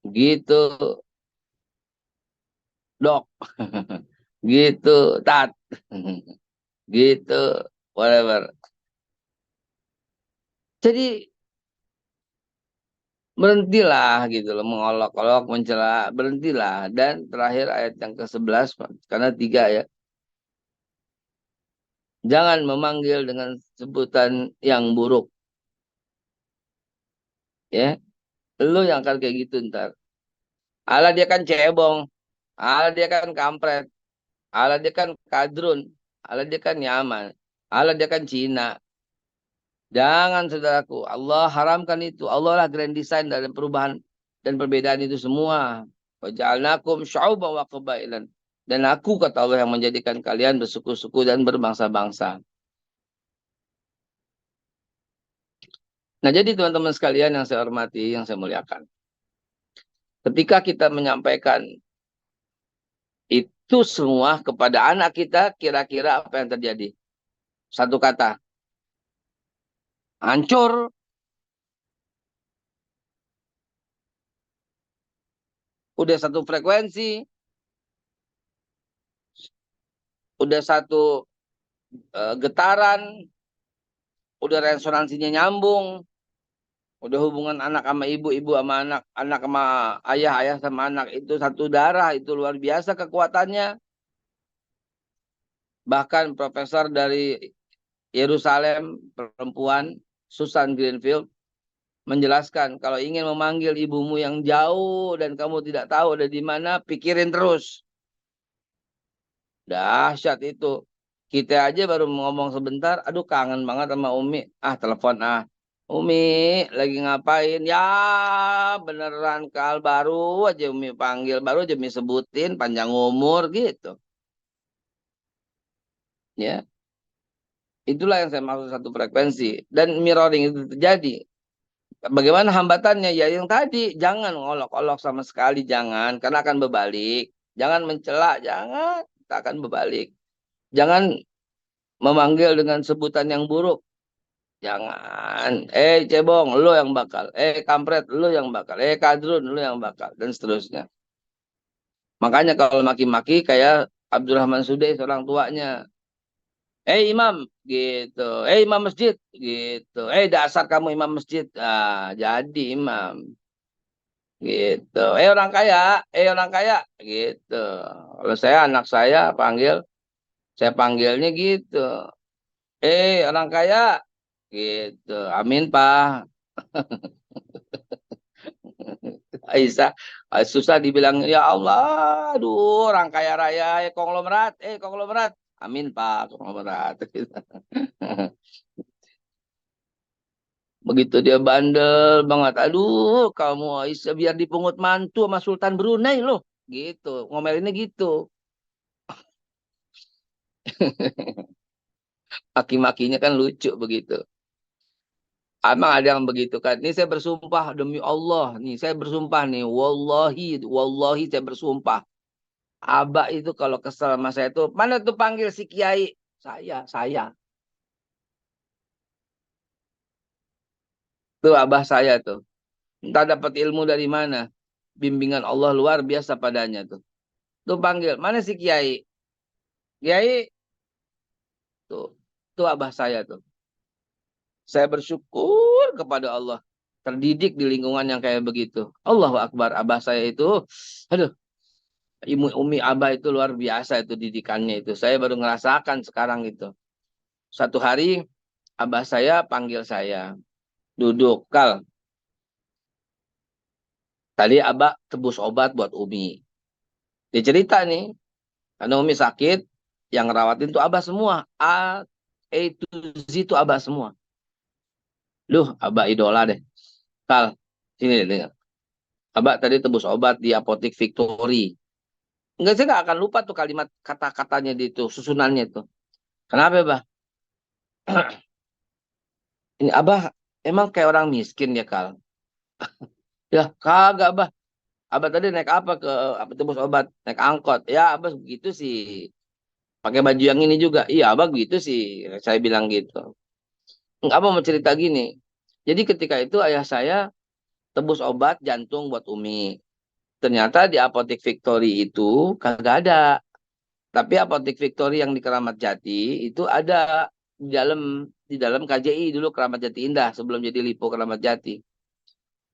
Gitu dok. Gitu tat. Gitu whatever. Jadi berhentilah gitu loh mengolok-olok mencela, berhentilah. Dan terakhir ayat yang ke-11 karena 3 ya. Jangan memanggil dengan sebutan yang buruk ya. Lu yang akan kayak gitu ntar. Alah dia kan cebong. Alah dia kan kampret. Alah dia kan kadrun. Alah dia kan nyaman. Alah dia kan Cina. Jangan saudaraku, Allah haramkan itu. Allah lah grand design dalam perubahan dan perbedaan itu semua. Waja'alnakum syu'uban wa qabailan. Dan aku, kata Allah, yang menjadikan kalian bersuku-suku dan berbangsa-bangsa. Nah, jadi teman-teman sekalian yang saya hormati, yang saya muliakan. Ketika kita menyampaikan itu semua kepada anak kita, kira-kira apa yang terjadi? Satu kata, hancur. Udah satu frekuensi, udah satu getaran, udah resonansinya nyambung, udah hubungan anak sama ibu, ibu sama anak, anak sama ayah, ayah sama anak, itu satu darah, itu luar biasa kekuatannya. Bahkan profesor dari Yerusalem, perempuan, Susan Greenfield, menjelaskan kalau ingin memanggil ibumu yang jauh dan kamu tidak tahu ada di mana, pikirin terus. Dahsyat itu. Kita aja baru ngomong sebentar, aduh kangen banget sama Umi. Ah, telepon ah. Umi, lagi ngapain? Ya, beneran Kal, baru aja Umi panggil, baru aja Umi sebutin, panjang umur gitu. Ya, itulah yang saya maksud satu frekuensi. Dan mirroring itu terjadi. Bagaimana hambatannya? Ya yang tadi, jangan ngolok-olok sama sekali, jangan. Karena akan berbalik. Jangan mencela, jangan. Kita akan berbalik. Jangan memanggil dengan sebutan yang buruk. Jangan. Cebong, lo yang bakal. Kampret, lo yang bakal. Kadrun, lo yang bakal. Dan seterusnya. Makanya kalau maki-maki kayak Abdurrahman Sudais, orang tuanya. Imam, gitu. Imam masjid, gitu. Dasar kamu imam masjid. Ah, jadi imam. Gitu. Orang kaya, orang kaya. Gitu. Kalau saya, anak saya panggilnya gitu. Orang kaya. Gitu. Amin, Pak. Aisyah, susah dibilang, ya Allah, aduh, orang kaya raya, konglomerat, konglomerat. Amin, Pak, konglomerat. Begitu dia bandel banget, aduh, kamu Aisyah biar dipungut mantu sama Sultan Brunei loh. Gitu, ngomelinnya gitu. Maki-makinya kan lucu begitu. Emang ada yang begitu kan? Ini saya bersumpah demi Allah. Nih saya bersumpah nih. Wallahi, wallahi saya bersumpah. Abah itu kalau kesel sama saya tuh, mana tuh panggil si Kiai? Saya. Tuh abah saya tuh. Entah dapat ilmu dari mana. Bimbingan Allah luar biasa padanya tuh. Tuh panggil, mana si Kiai? Kiai, tuh. Tuh abah saya tuh. Saya bersyukur kepada Allah. Terdidik di lingkungan yang kayak begitu. Allahu Akbar. Abah saya itu, aduh, Umi Abah itu luar biasa itu didikannya itu. Saya baru ngerasakan sekarang itu. Satu hari Abah saya panggil saya. Duduk, Kal. Tadi Abah tebus obat buat Umi. Dia cerita nih. Karena Umi sakit. Yang ngerawatin tuh Abah semua. A to Z itu Abah semua. Duh, Abah idola deh. Kal, sini dengar. Abah tadi tebus obat di apotek Victory. Enggak, saya nggak akan lupa tuh kalimat kata-katanya di itu, susunannya itu. Kenapa, Bah? Ini Abah emang kayak orang miskin ya, Kal? Ya, kagak, Bah. Abah tadi naik apa ke apa tebus obat? Naik angkot. Ya, Abah begitu sih. Pakai baju yang ini juga. Iya, Abah gitu sih. Saya bilang gitu. Enggak, Abah mau cerita gini. Jadi ketika itu ayah saya tebus obat jantung buat Umi. Ternyata di apotek Victory itu kagak ada. Tapi apotek Victory yang di Keramat Jati itu ada di dalam KJI dulu, Keramat Jati Indah, sebelum jadi Lipo Keramat Jati.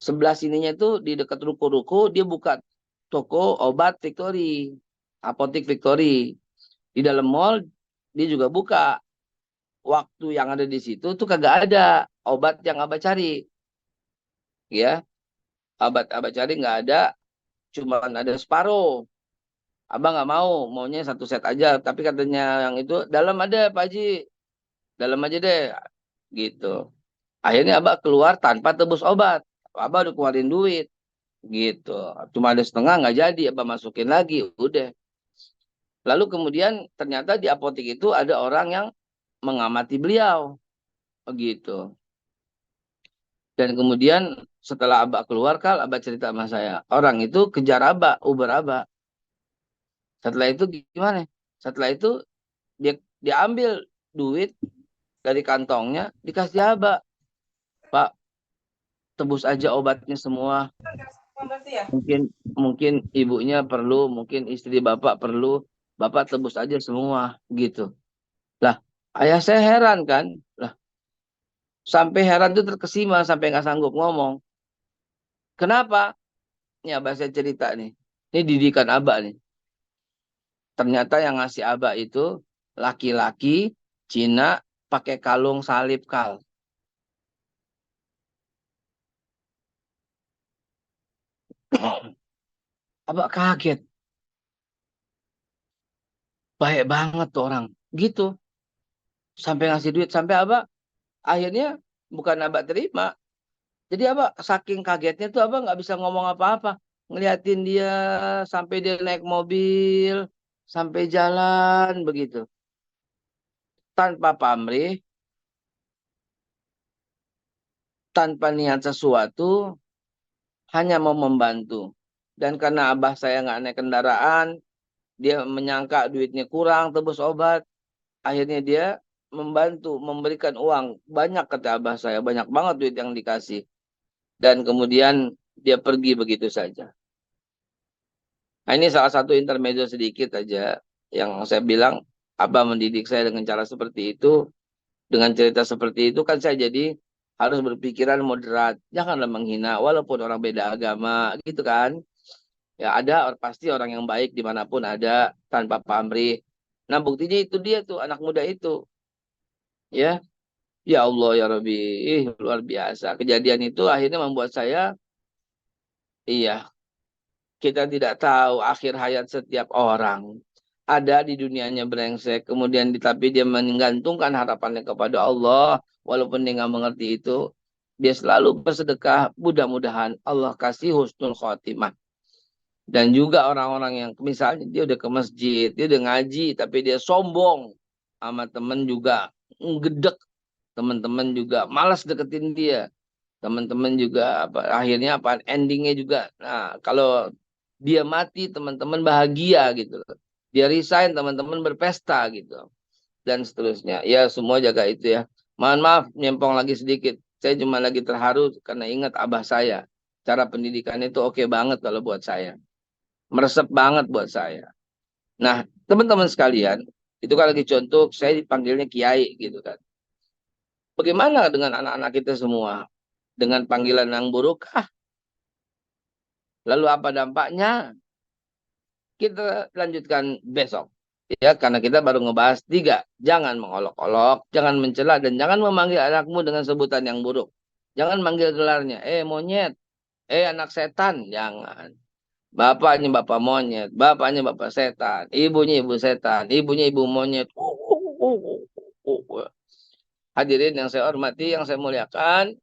Sebelah sininya itu di dekat ruko-ruko dia buka toko obat Victory, apotek Victory. Di dalam mall dia juga buka. Waktu yang ada di situ tuh kagak ada obat yang Abah cari. Ya, obat Abah cari nggak ada, cuma ada separuh. Abang nggak maunya satu set aja. Tapi katanya yang itu dalam ada Pak Haji, dalam aja deh, gitu. Akhirnya Abah keluar tanpa tebus obat. Abah udah keluarin duit gitu. Cuma ada setengah nggak jadi, Abah masukin lagi, udah. Lalu kemudian ternyata di apotek itu ada orang yang mengamati beliau begitu. Dan kemudian setelah Abah keluar, Kal, Abah cerita sama saya. Orang itu kejar Abah, Uber Abah. Setelah itu gimana? Setelah itu dia diambil duit dari kantongnya, dikasih Abah. Pak, tebus aja obatnya semua. Mungkin mungkin ibunya perlu, mungkin istri Bapak perlu, Bapak tebus aja semua gitu. Lah, ayah saya heran kan. Lah, sampai heran tuh terkesima sampai nggak sanggup ngomong. Kenapa? Ini Abah saya cerita nih. Ini didikan Abah nih. Ternyata yang ngasih Abah itu laki-laki Cina pakai kalung salib, Kal. Abah kaget. Baik banget tuh orang. Gitu. Sampai ngasih duit. Sampai Abah akhirnya bukan Abah terima. Jadi Abah saking kagetnya tuh Abah nggak bisa ngomong apa-apa. Ngeliatin dia sampai dia naik mobil. Sampai jalan begitu. Tanpa pamrih. Tanpa niat sesuatu. Hanya mau membantu. Dan karena Abah saya nggak naik kendaraan. Dia menyangka duitnya kurang tebus obat. Akhirnya dia membantu, memberikan uang. Banyak kata Abah saya. Banyak banget duit yang dikasih. Dan kemudian dia pergi begitu saja. Nah, ini salah satu intermezzo sedikit aja yang saya bilang Abah mendidik saya dengan cara seperti itu, dengan cerita seperti itu kan saya jadi harus berpikiran moderat, janganlah menghina walaupun orang beda agama gitu kan. Ya ada pasti orang yang baik dimanapun ada tanpa pamrih. Nah buktinya itu dia tuh anak muda itu ya. Ya Allah ya Rabbi, luar biasa. Kejadian itu akhirnya membuat saya, iya, kita tidak tahu akhir hayat setiap orang. Ada di dunianya brengsek, kemudian tapi dia menggantungkan harapannya kepada Allah, walaupun dia nggak mengerti itu, dia selalu bersedekah, mudah-mudahan Allah kasih husnul khotimah. Dan juga orang-orang yang misalnya dia udah ke masjid, dia udah ngaji, tapi dia sombong sama temen juga, ngedek, teman-teman juga malas deketin dia. Teman-teman juga apa akhirnya apa endingnya juga. Nah, kalau dia mati teman-teman bahagia gitu loh. Dia resign teman-teman berpesta gitu dan seterusnya. Ya semua jaga itu ya. Mohon maaf nyempong lagi sedikit. Saya cuma lagi terharu karena ingat abah saya. Cara pendidikan itu oke banget kalau buat saya. Meresep banget buat saya. Nah, teman-teman sekalian, itu kan lagi contoh saya dipanggilnya kiai gitu kan. Bagaimana dengan anak-anak kita semua? Dengan panggilan yang buruk, lalu apa dampaknya? Kita lanjutkan besok. Ya, karena kita baru ngebahas 3. Jangan mengolok-olok, jangan mencela, dan jangan memanggil anakmu dengan sebutan yang buruk. Jangan manggil gelarnya, monyet, anak setan, jangan. Bapaknya bapak monyet, bapaknya bapak setan, ibunya ibu setan, ibunya ibu monyet. Hadirin yang saya hormati, yang saya muliakan,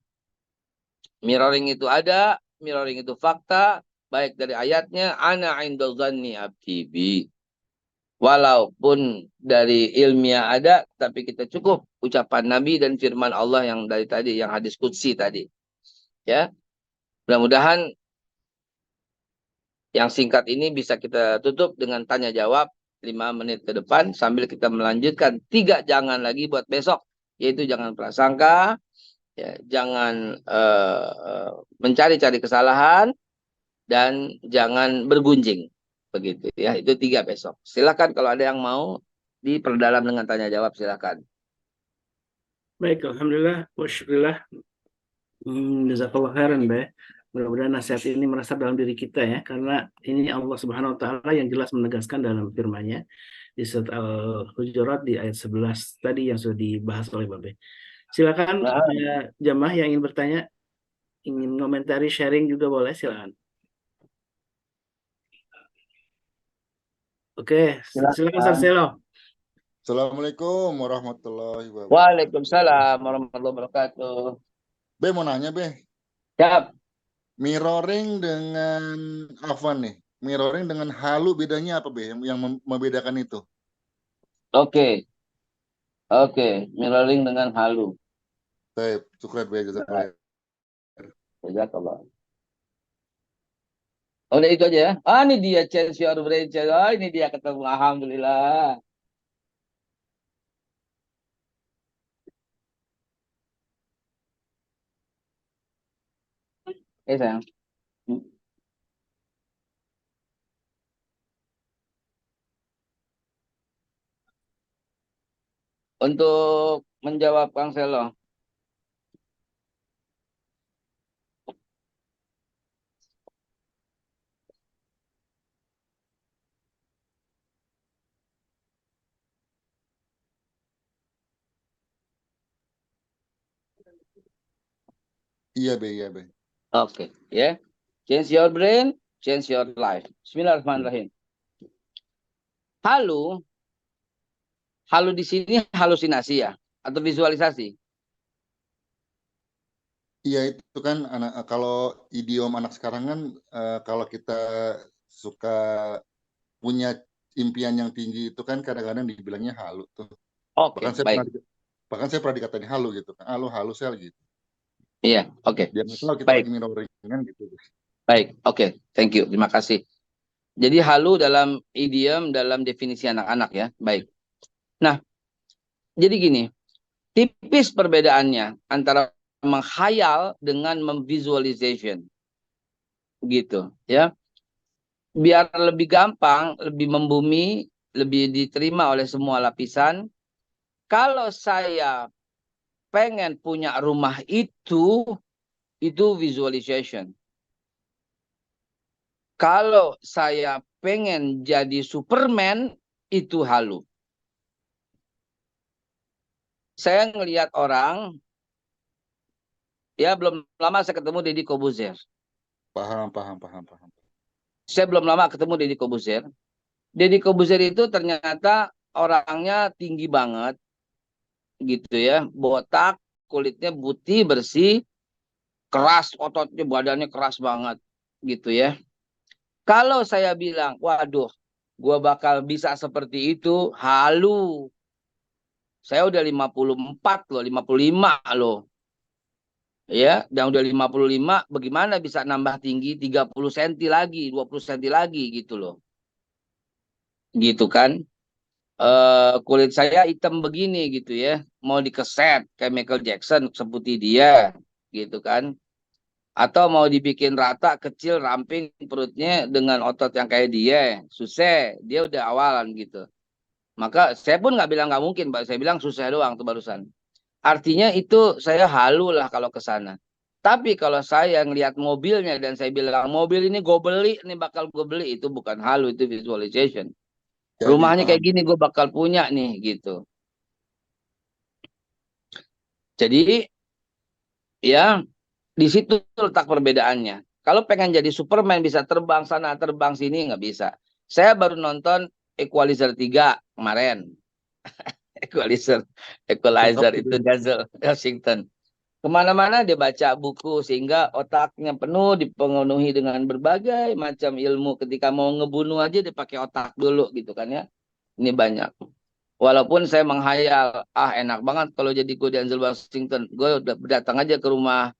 mirroring itu ada, mirroring itu fakta, baik dari ayatnya, ana inda zanni abdi bi. Walaupun dari ilmiah ada, tapi kita cukup ucapan Nabi dan firman Allah yang dari tadi, yang hadis qudsi tadi. Ya, mudah-mudahan yang singkat ini bisa kita tutup dengan tanya jawab 5 menit ke depan sambil kita melanjutkan 3 jangan lagi buat besok, yaitu jangan prasangka, ya, jangan mencari-cari kesalahan, dan jangan bergunjing. Begitu ya, itu 3 besok. Silakan kalau ada yang mau diperdalam dengan tanya jawab, silakan. Baik, alhamdulillah, wasyukurillah. Jazakallah khairan, Mbak. Mudah-mudahan nasihat ini meresap dalam diri kita ya, karena ini Allah Subhanahu wa taala yang jelas menegaskan dalam firman-Nya di surat Al-Hujurat di ayat 11 tadi yang sudah dibahas oleh Babe. Silakan Nah, jamaah yang ingin bertanya, ingin komentari, sharing juga boleh, silakan. Oke, silakan Ustaz silakan. Selo. Assalamualaikum warahmatullahi wabarakatuh. Waalaikumsalam warahmatullahi wabarakatuh. Be mau nanya, Be. Siap. Mirroring dengan apa nih? Mirroring dengan halu bedanya apa, Be? Yang membedakan itu? Oke. Oke. Mirroring dengan halu. Baik, syukran, Be. Jazakallah. Jazakallah. Udah itu aja ya. Ah, ini dia change your brain. Oh, ini dia ketemu. Alhamdulillah. Sayang. Untuk menjawab Kang Selo. Iya, Be, iya, Be. Oke, ya. Change your brain, change your life. Bismillahirrahmanirrahim. Halu di sini halusinasi ya atau visualisasi? Iya, itu kan kalau idiom anak sekarang kan kalau kita suka punya impian yang tinggi itu kan kadang-kadang dibilangnya halu tuh. Oke, Bahkan saya baik. pernah dikatain halu gitu kan. Halu sel gitu. Iya, oke. Dia nggak tahu kita Baik. lagi mirroring kan gitu. Baik, oke. Thank you. Terima kasih. Jadi halu dalam idiom dalam definisi anak-anak ya. Baik. Nah, jadi gini, tipis perbedaannya antara menghayal dengan memvisualization. Gitu, ya. Biar lebih gampang, lebih membumi, lebih diterima oleh semua lapisan. Kalau saya pengen punya rumah itu visualization. Kalau saya pengen jadi Superman, itu halu. Saya ngelihat orang, ya belum lama saya ketemu Deddy Kobuzer. Paham. Saya belum lama ketemu Deddy Kobuzer. Deddy Kobuzer itu ternyata orangnya tinggi banget, gitu ya, botak, kulitnya putih, bersih, keras, ototnya, badannya keras banget, gitu ya. Kalau saya bilang, waduh, gua bakal bisa seperti itu, halu. Saya udah 54 loh, 55 loh. Ya, dan udah 55, bagaimana bisa nambah tinggi 30 cm lagi, 20 cm lagi gitu loh. Gitu kan. Kulit saya hitam begini gitu ya. Mau dikeset kayak Michael Jackson seputih dia gitu kan. Atau mau dibikin rata, kecil, ramping perutnya dengan otot yang kayak dia. Susah, dia udah awalan gitu. Maka saya pun nggak bilang nggak mungkin, Pak. Saya bilang susah doang tuh barusan. Artinya itu saya halu lah kalau ke sana. Tapi kalau saya ngelihat mobilnya dan saya bilang mobil ini gue beli, ini bakal gue beli, itu bukan halu, itu visualization. Jadi Rumahnya kayak paham. gini gue bakal punya nih gitu. Jadi ya di situ letak perbedaannya. Kalau pengen jadi Superman bisa terbang sana terbang sini nggak bisa. Saya baru nonton Equalizer 3 kemarin. Equalizer Lengkap itu gitu. Denzel Washington. Kemana-mana dia baca buku sehingga otaknya penuh dipenuhi dengan berbagai macam ilmu. Ketika mau ngebunuh aja dia pakai otak dulu gitu kan ya. Ini banyak. Walaupun saya menghayal, enak banget kalau jadi gue Denzel Washington. Gue udah datang aja ke rumah.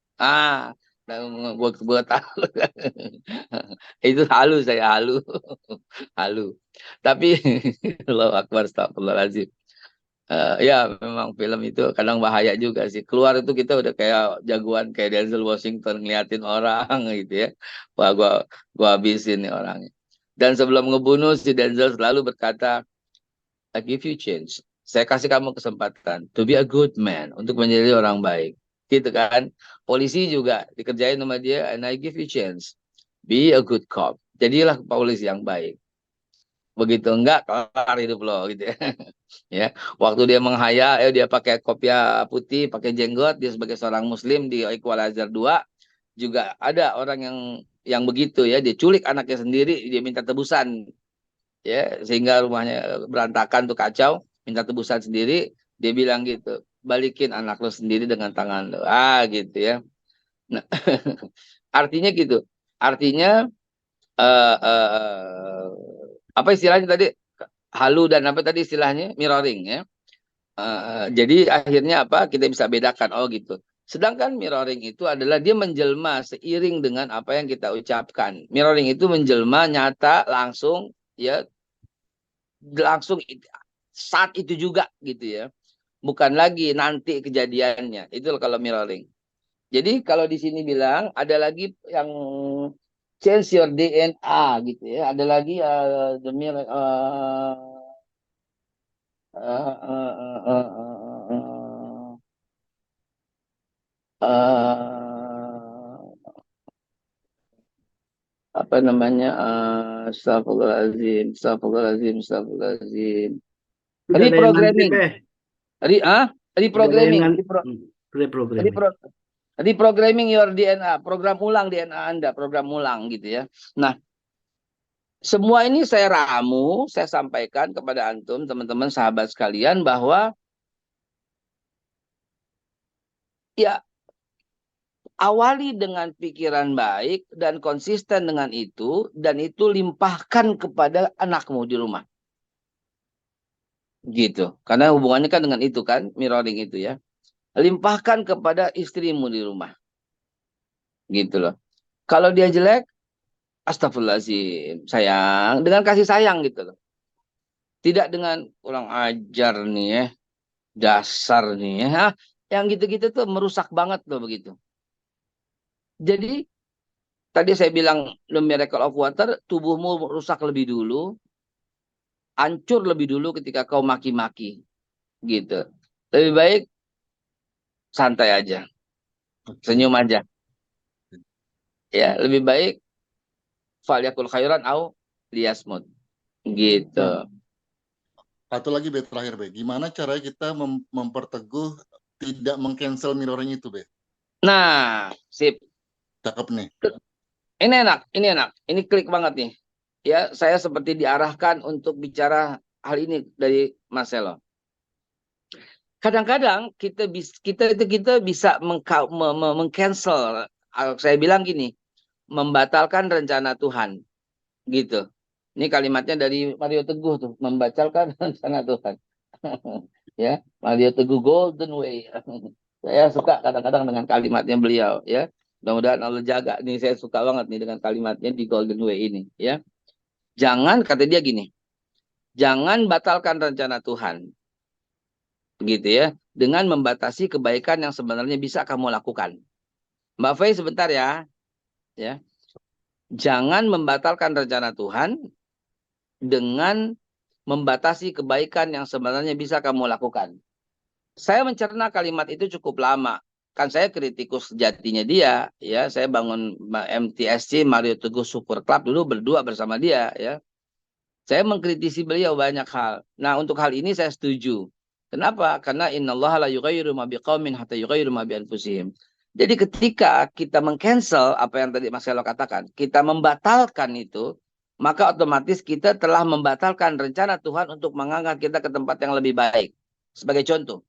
Gue tahu. Itu halu, saya halu. Halu. Tapi, Allahu Akbar, astagfirullahaladzim. Ya memang film itu kadang bahaya juga sih. Keluar itu kita udah kayak jagoan kayak Denzel Washington ngeliatin orang gitu ya. Wah, gua habisin nih orangnya. Dan sebelum ngebunuh si Denzel selalu berkata, I give you chance. Saya kasih kamu kesempatan to be a good man, untuk menjadi orang baik. Gitu kan. Polisi juga dikerjain sama dia, and I give you chance. Be a good cop. Jadilah polisi yang baik. Begitu enggak, kelar hidup lo gitu ya. Ya, waktu dia menghayal, dia pakai kopiah putih, pakai jenggot, dia sebagai seorang muslim di Equalizer 2 juga ada orang yang begitu ya, dia culik anaknya sendiri, dia minta tebusan ya, sehingga rumahnya berantakan tuh kacau, minta tebusan sendiri, dia bilang gitu, balikin anak lo sendiri dengan tangan lo. Ah, gitu ya. Nah, artinya gitu. Artinya apa istilahnya tadi? Halu dan apa tadi istilahnya? Mirroring ya. Jadi akhirnya apa? Kita bisa bedakan. Oh gitu. Sedangkan mirroring itu adalah dia menjelma seiring dengan apa yang kita ucapkan. Mirroring itu menjelma nyata langsung ya, langsung saat itu juga gitu ya. Bukan lagi nanti kejadiannya. Itu kalau mirroring. Jadi kalau di sini bilang ada lagi yang change your DNA gitu ya. Ada lagi the mirror uh, uh, uh, uh, apa namanya, astagfirullahaladzim, astagfirullahaladzim, astagfirullahaladzim. Sudah ada yang ngantri, Reprogramming, Beh. Sudah ada yang reprogramming, reprogramming. reprogramming your DNA, program ulang DNA Anda, program ulang gitu ya. Nah, semua ini saya ramu, saya sampaikan kepada antum, teman-teman sahabat sekalian, bahwa ya awali dengan pikiran baik dan konsisten dengan itu, dan itu limpahkan kepada anakmu di rumah. Gitu. Karena hubungannya kan dengan itu kan, mirroring itu ya. Limpahkan kepada istrimu di rumah. Gitu loh. Kalau dia jelek, astagfirullahaladzim, sayang. Dengan kasih sayang gitu loh. Tidak dengan kurang ajar nih ya. Dasar nih ya. Yang gitu-gitu tuh merusak banget loh begitu. Jadi, tadi saya bilang the miracle of water, tubuhmu rusak lebih dulu. Hancur lebih dulu ketika kau maki-maki. Gitu. Lebih baik santai aja. Senyum aja. Ya, lebih baik falyakul khairan au liyasmut. Gitu. Satu lagi Be, terakhir Be, gimana caranya kita memperteguh tidak mengcancel mirroring itu Be? Nah, sip. Cakep nih. Ini enak, ini klik banget nih. Ya, saya seperti diarahkan untuk bicara hal ini dari Marcelo. Kadang-kadang kita bisa mengcancel. Saya bilang gini, membatalkan rencana Tuhan. Gitu. Ini kalimatnya dari Mario Teguh tuh, membatalkan rencana Tuhan. Ya, Mario Teguh Golden Way. Saya suka kadang-kadang dengan kalimatnya beliau ya. Mudah-mudahan Allah jaga nih, saya suka banget nih dengan kalimatnya di Golden Way ini ya. Jangan, kata dia gini, jangan batalkan rencana Tuhan. Gitu ya, dengan membatasi kebaikan yang sebenarnya bisa kamu lakukan. Mbak Fei sebentar ya. Ya. Jangan membatalkan rencana Tuhan dengan membatasi kebaikan yang sebenarnya bisa kamu lakukan. Saya mencerna kalimat itu cukup lama. Kan saya kritikus sejatinya dia, ya. Saya bangun MTSC Mario Teguh Super Club dulu berdua bersama dia, ya. Saya mengkritisi beliau banyak hal. Nah, untuk hal ini saya setuju. Kenapa? Karena innallaha la yughayyiru ma biqaumin hatta yughayyiru ma bi anfusihim. Jadi ketika kita meng-cancel apa yang tadi Mas Elo katakan, kita membatalkan itu, maka otomatis kita telah membatalkan rencana Tuhan untuk mengangkat kita ke tempat yang lebih baik. Sebagai contoh,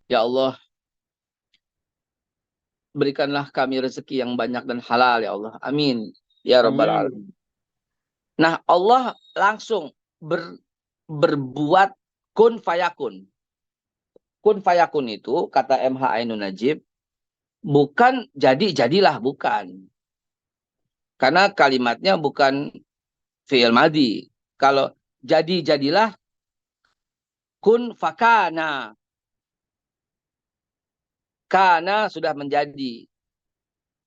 ya Allah, berikanlah kami rezeki yang banyak dan halal ya Allah. Amin. Ya Rabbal Alamin. Nah, Allah langsung berbuat kun fayakun. Kun fayakun itu, kata MH Ainun Najib, bukan jadilah, bukan. Karena kalimatnya bukan fi'il madhi. Kalau jadilah, kun fakana. Kana sudah menjadi.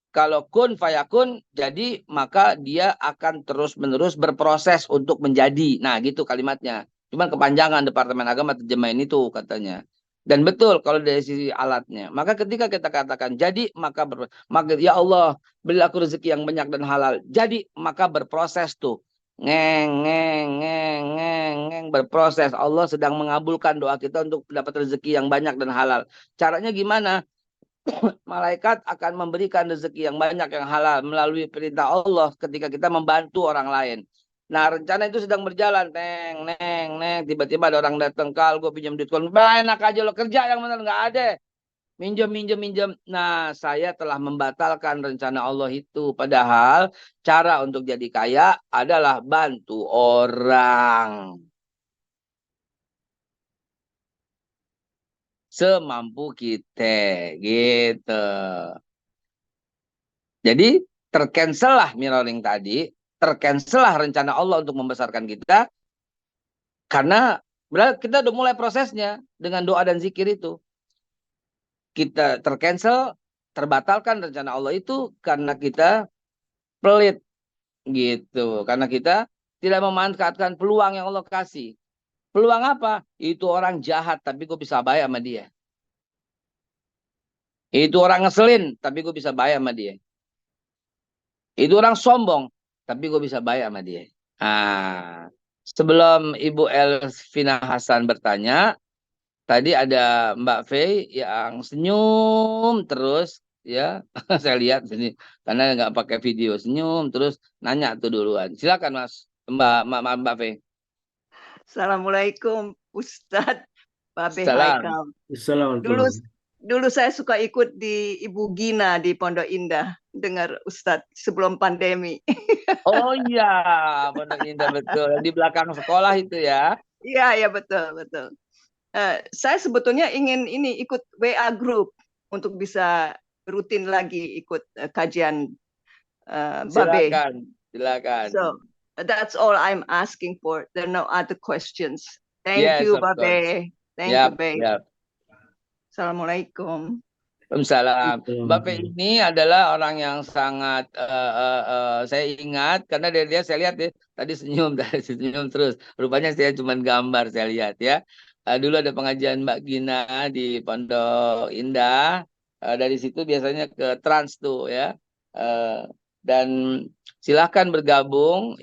Kalau kun fayakun jadi, maka dia akan terus-menerus berproses untuk menjadi. Nah, gitu kalimatnya. Cuman kepanjangan Departemen Agama terjemahin itu katanya. Dan betul kalau dari sisi alatnya. Maka ketika kita katakan jadi, maka ya Allah, beri aku rezeki yang banyak dan halal. Jadi, maka berproses tuh. Ngeng, berproses. Allah sedang mengabulkan doa kita untuk dapat rezeki yang banyak dan halal. Caranya gimana? Malaikat akan memberikan rezeki yang banyak yang halal melalui perintah Allah ketika kita membantu orang lain. Nah, rencana itu sedang berjalan, neng, neng, neng. Tiba-tiba ada orang datang, Kal, gue pinjam duit. Bah, enak aja lo kerja yang benar, nggak ada. Minjem, minjem, minjem. Nah, saya telah membatalkan rencana Allah itu. Padahal cara untuk jadi kaya adalah bantu orang semampu kita, gitu. Jadi tercancel lah mirroring tadi, tercancel lah rencana Allah untuk membesarkan kita, karena kita udah mulai prosesnya dengan doa dan zikir itu. Kita tercancel, terbatalkan rencana Allah itu karena kita pelit gitu. Karena kita tidak memanfaatkan peluang yang Allah kasih. Peluang apa? Itu orang jahat tapi gue bisa baik sama dia. Itu orang ngeselin tapi gue bisa baik sama dia. Itu orang sombong tapi gue bisa baik sama dia. Nah, sebelum Ibu Elvina Hasan bertanya, tadi ada Mbak Fei yang senyum terus, ya. Saya lihat sini karena nggak pakai video, senyum terus nanya tuh duluan. Silakan Mas, Mbak Fei. Assalamualaikum Ustadz Babe Salam. Haikal. Assalamualaikum. Dulu saya suka ikut di Ibu Gina di Pondok Indah, dengar Ustadz sebelum pandemi. Oh iya, Pondok Indah betul. Di belakang sekolah itu ya. Iya, ya betul, betul. Saya sebetulnya ingin ikut WA group untuk bisa rutin lagi ikut kajian Babe. Silakan. So that's all I'm asking for. There are no other questions. Thank Yes, you, of course. Babe. Thank you, Babe. Assalamualaikum. Waalaikumsalam. Bapak ini adalah orang yang sangat saya ingat karena dari dia saya lihat ya, tadi senyum terus. Rupanya saya cuma gambar saya lihat ya. Dulu ada pengajian Mbak Gina di Pondok Indah. Dari situ biasanya ke Trans tuh ya. Dan silahkan bergabung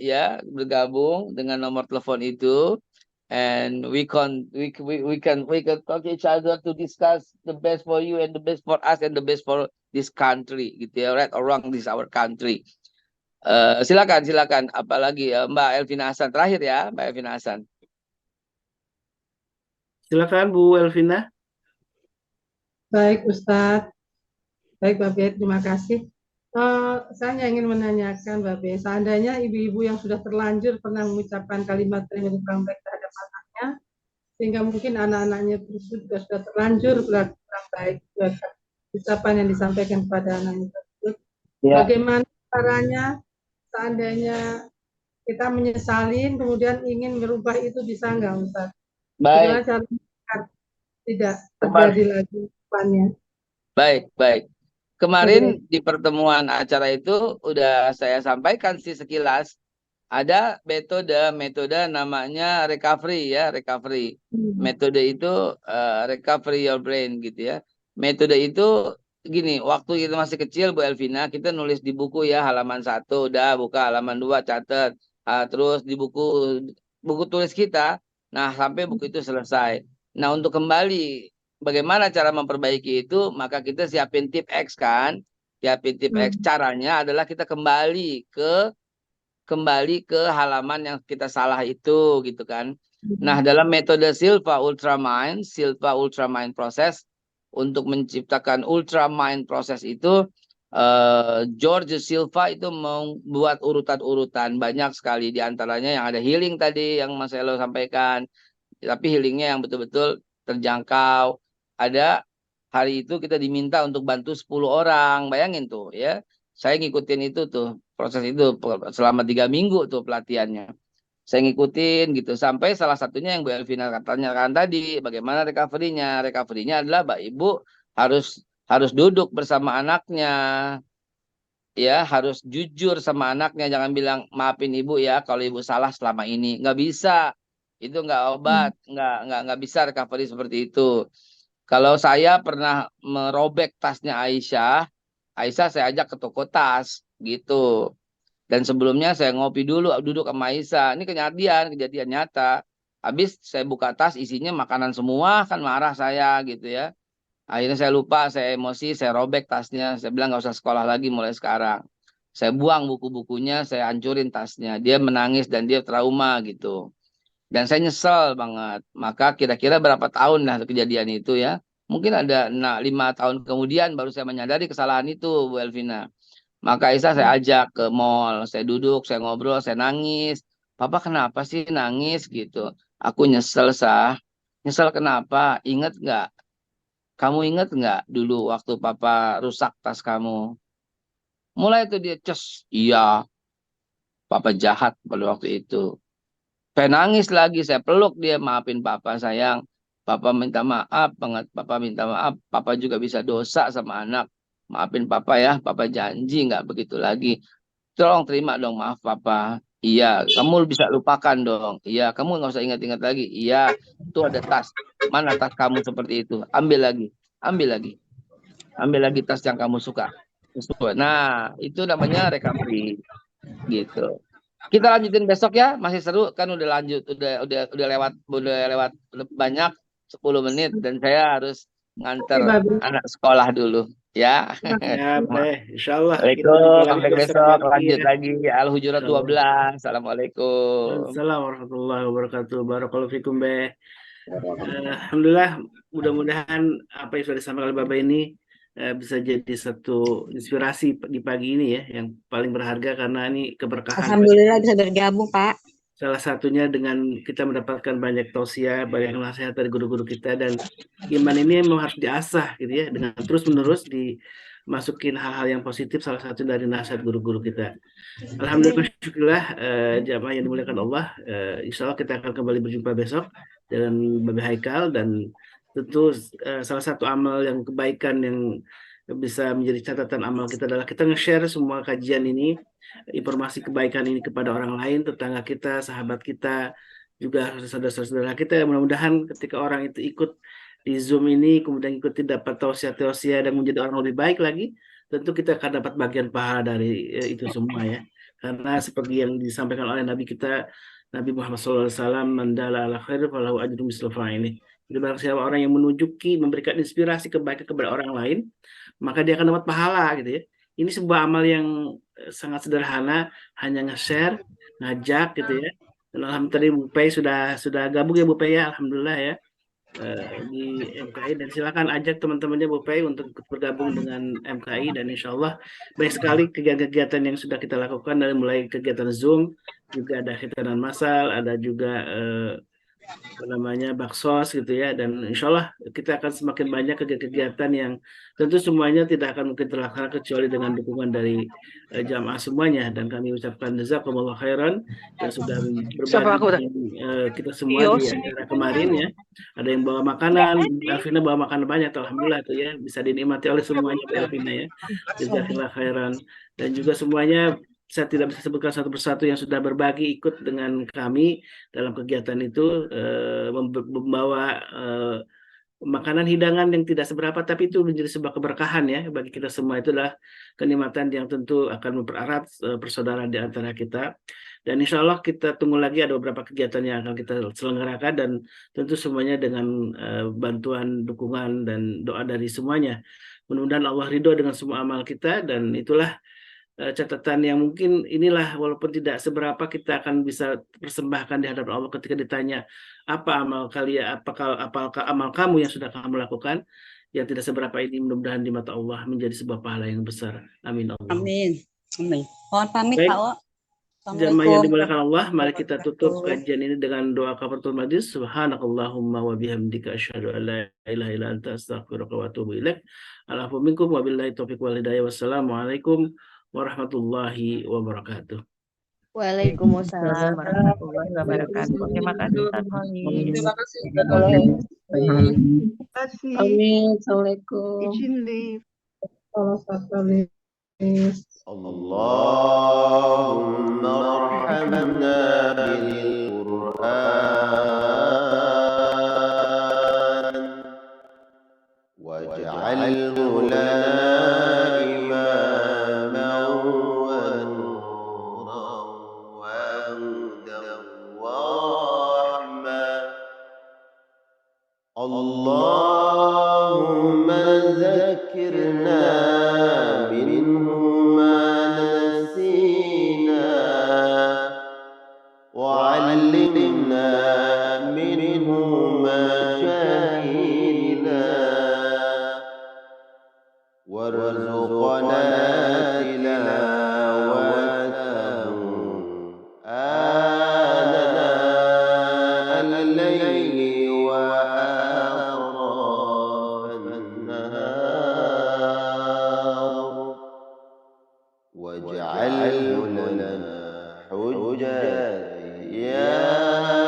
dengan nomor telepon itu. And we can talk each other to discuss the best for you and the best for us and the best for this country gitu ya, right or wrong, this is our country. Silakan apalagi Mbak Elvina Hasan terakhir ya, Mbak Elvina Hasan. Silakan Bu Elvina. Baik Ustadz, baik Babe, terima kasih. Saya ingin menanyakan Babe, seandainya ibu-ibu yang sudah terlanjur pernah mengucapkan kalimat terima kurang baik terhadap anaknya, sehingga mungkin anak-anaknya juga sudah terlanjur kurang baik ucapan yang disampaikan kepada anaknya tersebut. Ya. Bagaimana caranya seandainya kita menyesalin kemudian ingin merubah itu, bisa nggak Ustadz? Bagaimana caranya tidak terjadi lagi depannya? Baik. Kemarin di pertemuan acara itu udah saya sampaikan sih sekilas. Ada metode namanya recovery ya, recovery. Metode itu recovery your brain gitu ya. Metode itu gini, waktu kita masih kecil Bu Elvina, kita nulis di buku ya, halaman 1 udah buka, halaman 2 catat. Terus di buku tulis kita, nah sampai buku itu selesai. Nah, untuk kembali bagaimana cara memperbaiki itu, maka kita siapin tip X kan. Siapin tip X. Caranya adalah kita kembali ke halaman yang kita salah itu gitu kan. Nah, dalam metode Silva Ultramind proses untuk menciptakan Ultramind proses itu George Silva itu membuat urutan-urutan banyak sekali, di antaranya yang ada healing tadi yang Mas Elo sampaikan. Tapi healingnya yang betul-betul terjangkau. Ada hari itu kita diminta untuk bantu 10 orang. Bayangin tuh ya. Saya ngikutin itu tuh, proses itu selama 3 minggu tuh pelatihannya. Saya ngikutin gitu. Sampai salah satunya yang Bu Elvina tanyakan tadi, bagaimana recovery-nya. Recovery-nya adalah Mbak Ibu harus duduk bersama anaknya. Ya, harus jujur sama anaknya. Jangan bilang, maafin Ibu ya kalau Ibu salah selama ini. Nggak bisa. Itu nggak obat, nggak bisa recovery seperti itu. Kalau saya pernah merobek tasnya Aisyah saya ajak ke toko tas gitu. Dan sebelumnya saya ngopi dulu, duduk sama Aisyah. Ini kejadian nyata. Habis saya buka tas, isinya makanan semua, kan marah saya gitu ya. Akhirnya saya lupa, saya emosi, saya robek tasnya. Saya bilang nggak usah sekolah lagi mulai sekarang. Saya buang buku-bukunya, saya hancurin tasnya. Dia menangis dan dia trauma gitu. Dan saya nyesel banget. Maka kira-kira berapa tahun lah kejadian itu ya. Mungkin ada 5 tahun kemudian baru saya menyadari kesalahan itu, Bu Elvina. Maka Aisyah saya ajak ke mall, saya duduk, saya ngobrol, saya nangis. Papa kenapa sih nangis gitu? Aku nyesel, Sah. Nyesel kenapa? Ingat nggak? Kamu ingat nggak dulu waktu Papa rusak tas kamu? Mulai itu dia ces, iya, Papa jahat pada waktu itu. Saya nangis lagi, saya peluk dia, maafin Papa sayang. Papa minta maaf banget, Papa minta maaf. Papa juga bisa dosa sama anak. Maafin Papa ya, Papa janji nggak begitu lagi. Tolong terima dong, maaf Papa. Iya, kamu bisa lupakan dong. Iya, kamu nggak usah ingat-ingat lagi. Iya, itu ada tas. Mana tas kamu seperti itu? Ambil lagi, ambil lagi. Ambil lagi tas yang kamu suka. Nah, itu namanya recovery gitu. Kita lanjutin besok ya, masih seru kan udah lanjut, udah lewat banyak 10 menit dan saya harus nganter Babe. anak sekolah dulu ya. Ya, insya Allah kita jumpa Assalamualaikum, lagi sampai besok besok pagi lanjut ya. lagi Al-Hujurat Insya Allah. 12. Assalamualaikum. Assalamualaikum warahmatullahi wabarakatuh. Barakallahu fikum, Be. Alhamdulillah, mudah-mudahan apa yang sudah disampaikan oleh Bapak ini bisa jadi satu inspirasi di pagi ini ya, yang paling berharga karena ini keberkahan. Alhamdulillah bisa bergabung, Pak. Salah satunya dengan kita mendapatkan banyak tausiah, banyak nasihat dari guru-guru kita, dan iman ini memang harus diasah gitu ya, dengan terus-menerus dimasukin hal-hal yang positif, salah satu dari nasihat guru-guru kita. Alhamdulillah, syukurlah jamaah yang dimuliakan Allah. Insya Allah kita akan kembali berjumpa besok dengan Babi Haikal, dan tentu salah satu amal yang kebaikan yang bisa menjadi catatan amal kita adalah kita nge-share semua kajian ini, informasi kebaikan ini kepada orang lain, tetangga kita, sahabat kita, juga saudara-saudara kita. Mudah-mudahan ketika orang itu ikut di Zoom ini, kemudian ikuti dapat tausiah-tausiah dan menjadi orang lebih baik lagi, tentu kita akan dapat bagian pahala dari itu semua ya. Karena seperti yang disampaikan oleh Nabi kita, Nabi Muhammad SAW, mandala ala khair falahu ajru mislu fa'ili. Jadi barang siapa orang yang menunjuki, memberikan inspirasi kebaikan kepada orang lain, maka dia akan dapat pahala gitu ya. Ini sebuah amal yang sangat sederhana, hanya nge-share, ngajak gitu ya. Dan alhamdulillah tadi Bu Pei sudah gabung ya Bu Pei ya, alhamdulillah ya, di MKI, dan silakan ajak teman-temannya Bu Pei untuk ikut bergabung dengan MKI, dan insya Allah banyak sekali kegiatan-kegiatan yang sudah kita lakukan, dari mulai kegiatan Zoom, juga ada khitanan massal, ada juga baksos gitu ya, dan insya Allah kita akan semakin banyak kegiatan yang tentu semuanya tidak akan mungkin terlaksana kecuali dengan dukungan dari jamaah semuanya, dan kami ucapkan jazakumullah khairan yang sudah berbagi dengan kita semua di acara kemarin ya. Ada yang bawa makanan, Elvina bawa makanan banyak, alhamdulillah itu ya, bisa dinikmati oleh semuanya Elvina ya, jazakallah khairan. Dan juga semuanya saya tidak bisa sebutkan satu persatu yang sudah berbagi ikut dengan kami dalam kegiatan itu, membawa makanan hidangan yang tidak seberapa, tapi itu menjadi sebuah keberkahan ya bagi kita semua. Itulah kenikmatan yang tentu akan mempererat persaudaraan di antara kita. Dan insya Allah kita tunggu lagi ada beberapa kegiatan yang akan kita selenggarakan, dan tentu semuanya dengan bantuan, dukungan, dan doa dari semuanya. Mudah-mudahan Allah ridho dengan semua amal kita, dan itulah catatan yang mungkin inilah, walaupun tidak seberapa, kita akan bisa persembahkan di hadapan Allah ketika ditanya apa amal kalian, apakah amal kamu yang sudah kamu lakukan yang tidak seberapa ini, mudah-mudahan di mata Allah menjadi sebuah pahala yang besar. Amin Allah. Amin. Amin. Mohon pamit, Baik. Pak O. Jamaah yang dimuliakan Allah, mari kita tutup kajian ini dengan doa kafaratul majlis. Subhanakallahumma wa bihamdika asyhadu an la ilaha illa anta astaghfiruka wa atubu ilaik. Alaikum minkum wabillahi taufiq wal hidayah. Wassalamualaikum warahmatullahi wabarakatuh. Waalaikumsalam warahmatullahi wabarakatuh. Terima kasih Ustaz Holid. Terima kasih. Terima kasih. Amin. Assalamualaikum. Izin live. Allahumma arhamna bil Qur'an waj'alhu lana imaman wa nuran wa hudan wa rahmah. Allahumma zakkirna minhu ma واجعله لنا حجة يا